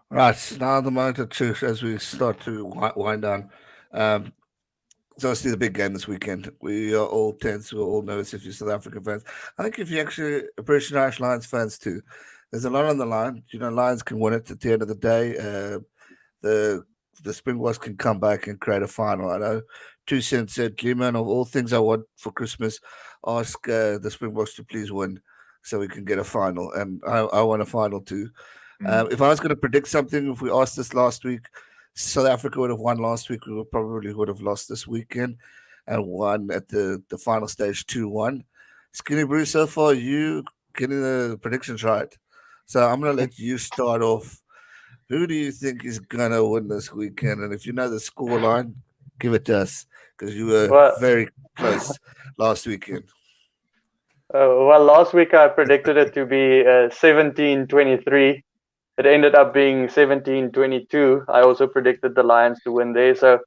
Right, now the moment of truth as we start to wind down. It's obviously the big game this weekend. We are all tense. We're all nervous if you're South African fans. I think if you're actually British and Irish Lions fans too, there's a lot on the line. You know, Lions can win it at the end of the day. The Springboks can come back and create a final. I know 2 Cents said, Gleeman, of all things I want for Christmas, ask the Springboks to please win so we can get a final. And I want a final too. If I was going to predict something, if we asked this last week, South Africa would have won last week. We probably would have lost this weekend and won at the final stage 2-1. SkinnyBru, so far you getting the predictions right. So I'm going to let you start off Who do you think is going to win this weekend? And if you know the scoreline, give it to us because you were Well, very close last weekend. well, last week I predicted it to be 17-23. It ended up being 17-22. I also predicted the Lions to win there. So,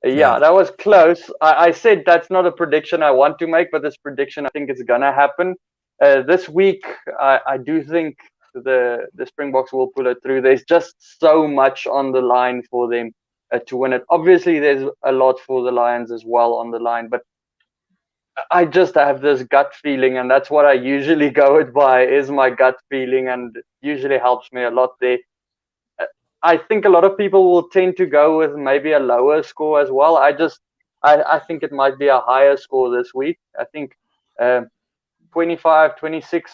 yeah, that was close. I said that's not a prediction I want to make, but this prediction I think is going to happen. This week, I do think the Springboks will pull it through. There's just so much on the line for them to win it. Obviously, there's a lot for the Lions as well on the line, but I just have this gut feeling, and that's what I usually go with by is my gut feeling, and it usually helps me a lot there. I think a lot of people will tend to go with maybe a lower score as well. I think it might be a higher score this week. I think 25-26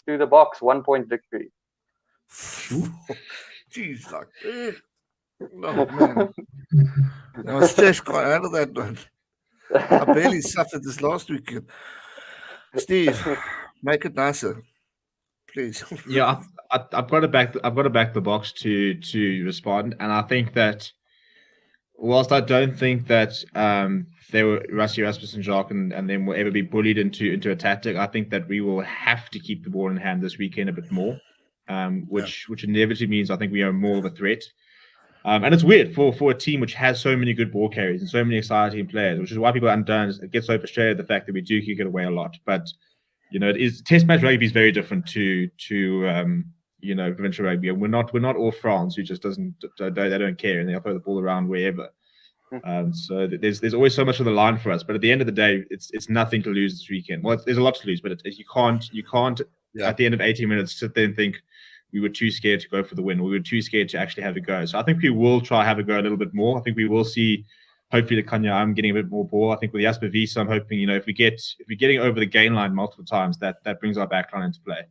to the Boks, 1 point victory. Jeez, like, oh man, I was stressed quite out of that one. I barely suffered this last weekend. Steve, make it nicer, please. Yeah, I've got to back the Boks to respond, and I think that whilst I don't think that they were Rassie Erasmus and Jacques and then will ever be bullied into a tactic, I think that we will have to keep the ball in hand this weekend a bit more, which inevitably means I think we are more of a threat. And it's weird for a team which has so many good ball carriers and so many exciting players, which is why people get so frustrated the fact that we do kick it away a lot. But it is Test match rugby is very different to provincial rugby. And we're not all France who just they don't care and they'll throw the ball around wherever. So there's always so much on the line for us. But at the end of the day, it's nothing to lose this weekend. Well, there's a lot to lose, but you can't at the end of 80 minutes sit there and think we were too scared to go for the win. We were too scared to actually have a go. So I think we will try have a go a little bit more. I think we will see. Hopefully, the Kanya, I'm getting a bit more ball. I think with Jasper Wiese, I'm hoping, if we're getting over the gain line multiple times, that brings our backline into play.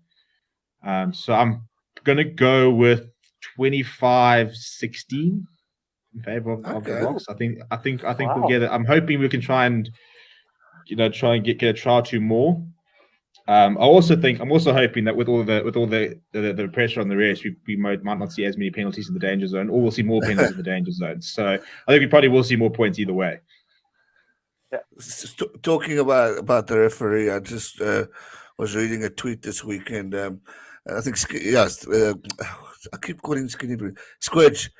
So I'm going to go with 25-16 in favor of the Boks. I think we'll get it. I'm hoping we can try and get a try or two more. I'm also hoping that with all the pressure on the race, we might not see as many penalties in the danger zone, or we'll see more penalties in the danger zone. So I think we probably will see more points either way. Yeah. Talking about the referee, I just was reading a tweet this weekend. I think I keep calling SkinnyBru. Squidge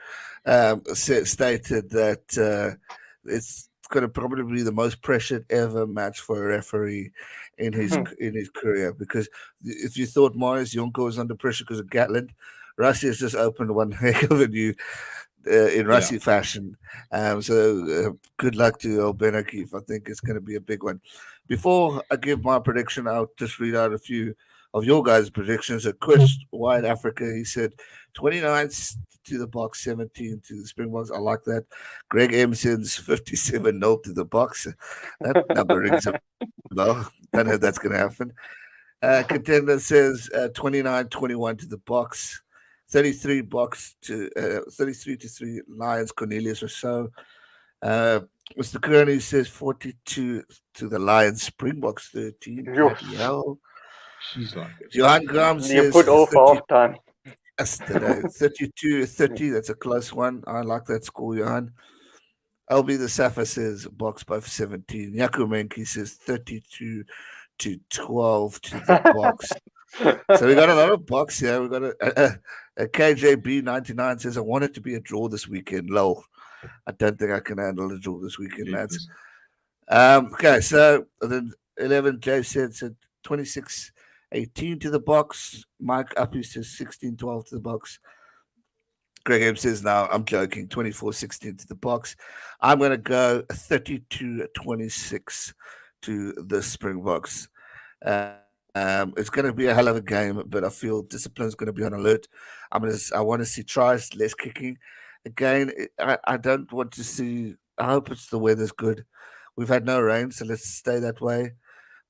stated that it's going to probably be the most pressured ever match for a referee in his career, because if you thought Marius Jonker was under pressure because of Gatland, Rassie has just opened one heck of a new in Rassie fashion. So good luck to old Ben O'Keefe. I think it's going to be a big one. Before I give my prediction, I'll just read out a few of your guys' predictions. Chris White Africa, he said 29 to the Boks, 17 to the Springboks. I like that. Greg Emerson's 57-0 to the Boks. That number rings a bell. Don't know if that's going to happen. Contender says 29-21 to the Boks. 33 Boks to 33-3 Lions. Cornelius or so. Mr. Kearney says 42 to the Lions. Springboks 13. Hell. She's like Johan Graham says you put off half time. Yesterday, 32-30. That's a close one. I like that score, Johan. LB the Safa says Boks by 17. Yaku Menki says 32-12 to the Boks. So we got a lot of Boks here. We got a KJB99 says I want it to be a draw this weekend. Lol. I don't think I can handle a draw this weekend, lads. Okay, so then 11J said 26-18 to the Boks. Mike Uppy says 16-12 to the Boks. Greg M says, no, I'm joking, 24-16 to the Boks. I'm going to go 32-26 to the Springboks. It's going to be a hell of a game, but I feel discipline is going to be on alert. I want to see tries, less kicking. Again, I don't want to see. I hope the weather's good. We've had no rain, so let's stay that way.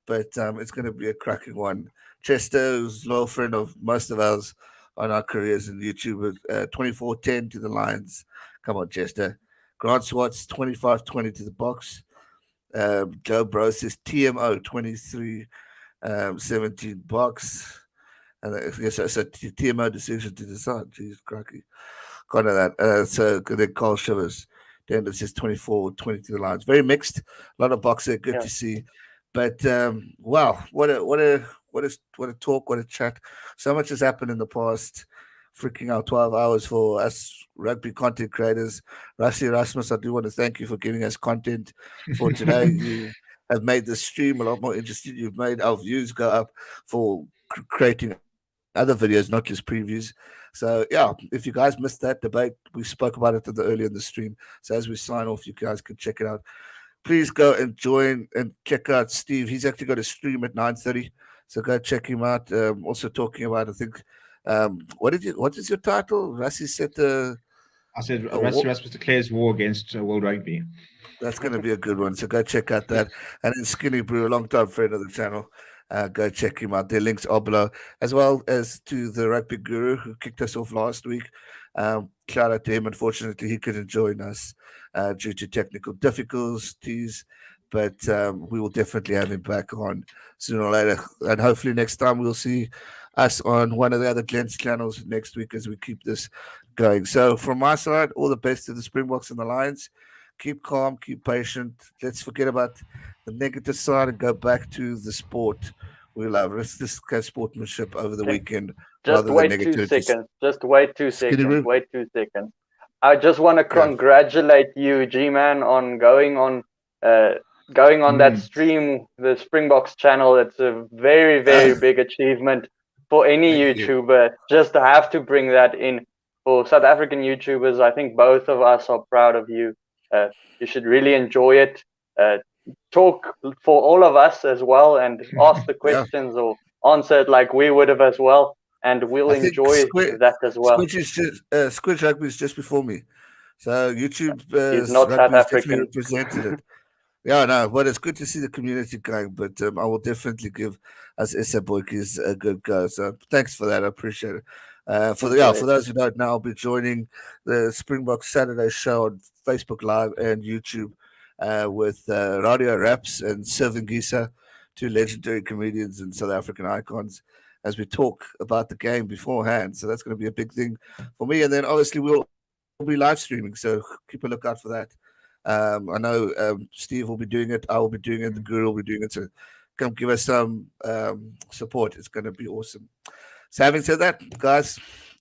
But it's going to be a cracking one. Chester, who's a loyal friend of most of us on our careers in YouTube, 24-10 to the Lions. Come on, Chester. Grant Swartz, 25-20 to the Boks. Joe Bro says TMO, 23-17 Boks. And so TMO decision to decide. Jeez, cracky. Kind of that. So then Carl Shivers. Then it says 24-20 to the Lions. Very mixed. A lot of boxing. Good to see. But wow, what a talk, what a chat. So much has happened in the past freaking out 12 hours for us rugby content creators. Rassie Erasmus, I do want to thank you for giving us content for today. You have made the stream a lot more interesting. You've made our views go up for creating other videos, not just previews. So yeah, if you guys missed that debate, we spoke about it earlier in the stream. So as we sign off, you guys can check it out. Please go and join and check out Steve. He's actually got a stream at 9:30. So go check him out. Also talking about, I think, what is your title? Rassie said I said Rassie Erasmus declares war against World Rugby. That's going to be a good one. So go check out that. And then SkinnyBru, a long-time friend of the channel. Go check him out. Their links are below, as well as to the rugby guru who kicked us off last week. Shout out to him. Unfortunately, he couldn't join us due to technical difficulties, but we will definitely have him back on sooner or later. And hopefully next time we'll see us on one of the other Glenn's channels next week as we keep this going. So from my side, all the best to the Springboks and the Lions. Keep calm, keep patient. Let's forget about the negative side and go back to the sport we love. Let's discuss sportsmanship over the weekend. Just wait 2 seconds. Just wait 2 seconds. Wait 2 seconds. I just want to congratulate you, G-Man, on going on that stream, the Springboks channel. It's a very, very big achievement for any YouTuber. Just to have to bring that in. For South African YouTubers, I think both of us are proud of you. You should really enjoy it. Talk for all of us as well, and ask the questions or answer it like we would have as well, and we'll enjoy that as well. Squidge Rugby is just before me, so YouTube is not South African. Represented it. Yeah, no, but it's good to see the community going. But I will definitely give us SA Boykies a good go. So thanks for that. I appreciate it. For those who don't know, I'll be joining the Springboks Saturday show on Facebook Live and YouTube with Radio Raps and Sylvan Gisa, two legendary comedians and South African icons, as we talk about the game beforehand. So that's going to be a big thing for me. And then obviously we'll be live streaming, so keep a lookout for that. I know Steve will be doing it. I will be doing it. The Guru will be doing it. So come give us some support. It's going to be awesome. So having said that, guys,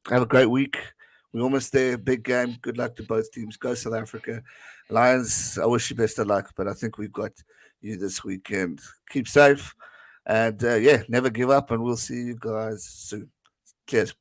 have a great week. We're almost there. Big game. Good luck to both teams. Go South Africa. Lions, I wish you best of luck, but I think we've got you this weekend. Keep safe. And never give up. And we'll see you guys soon. Cheers.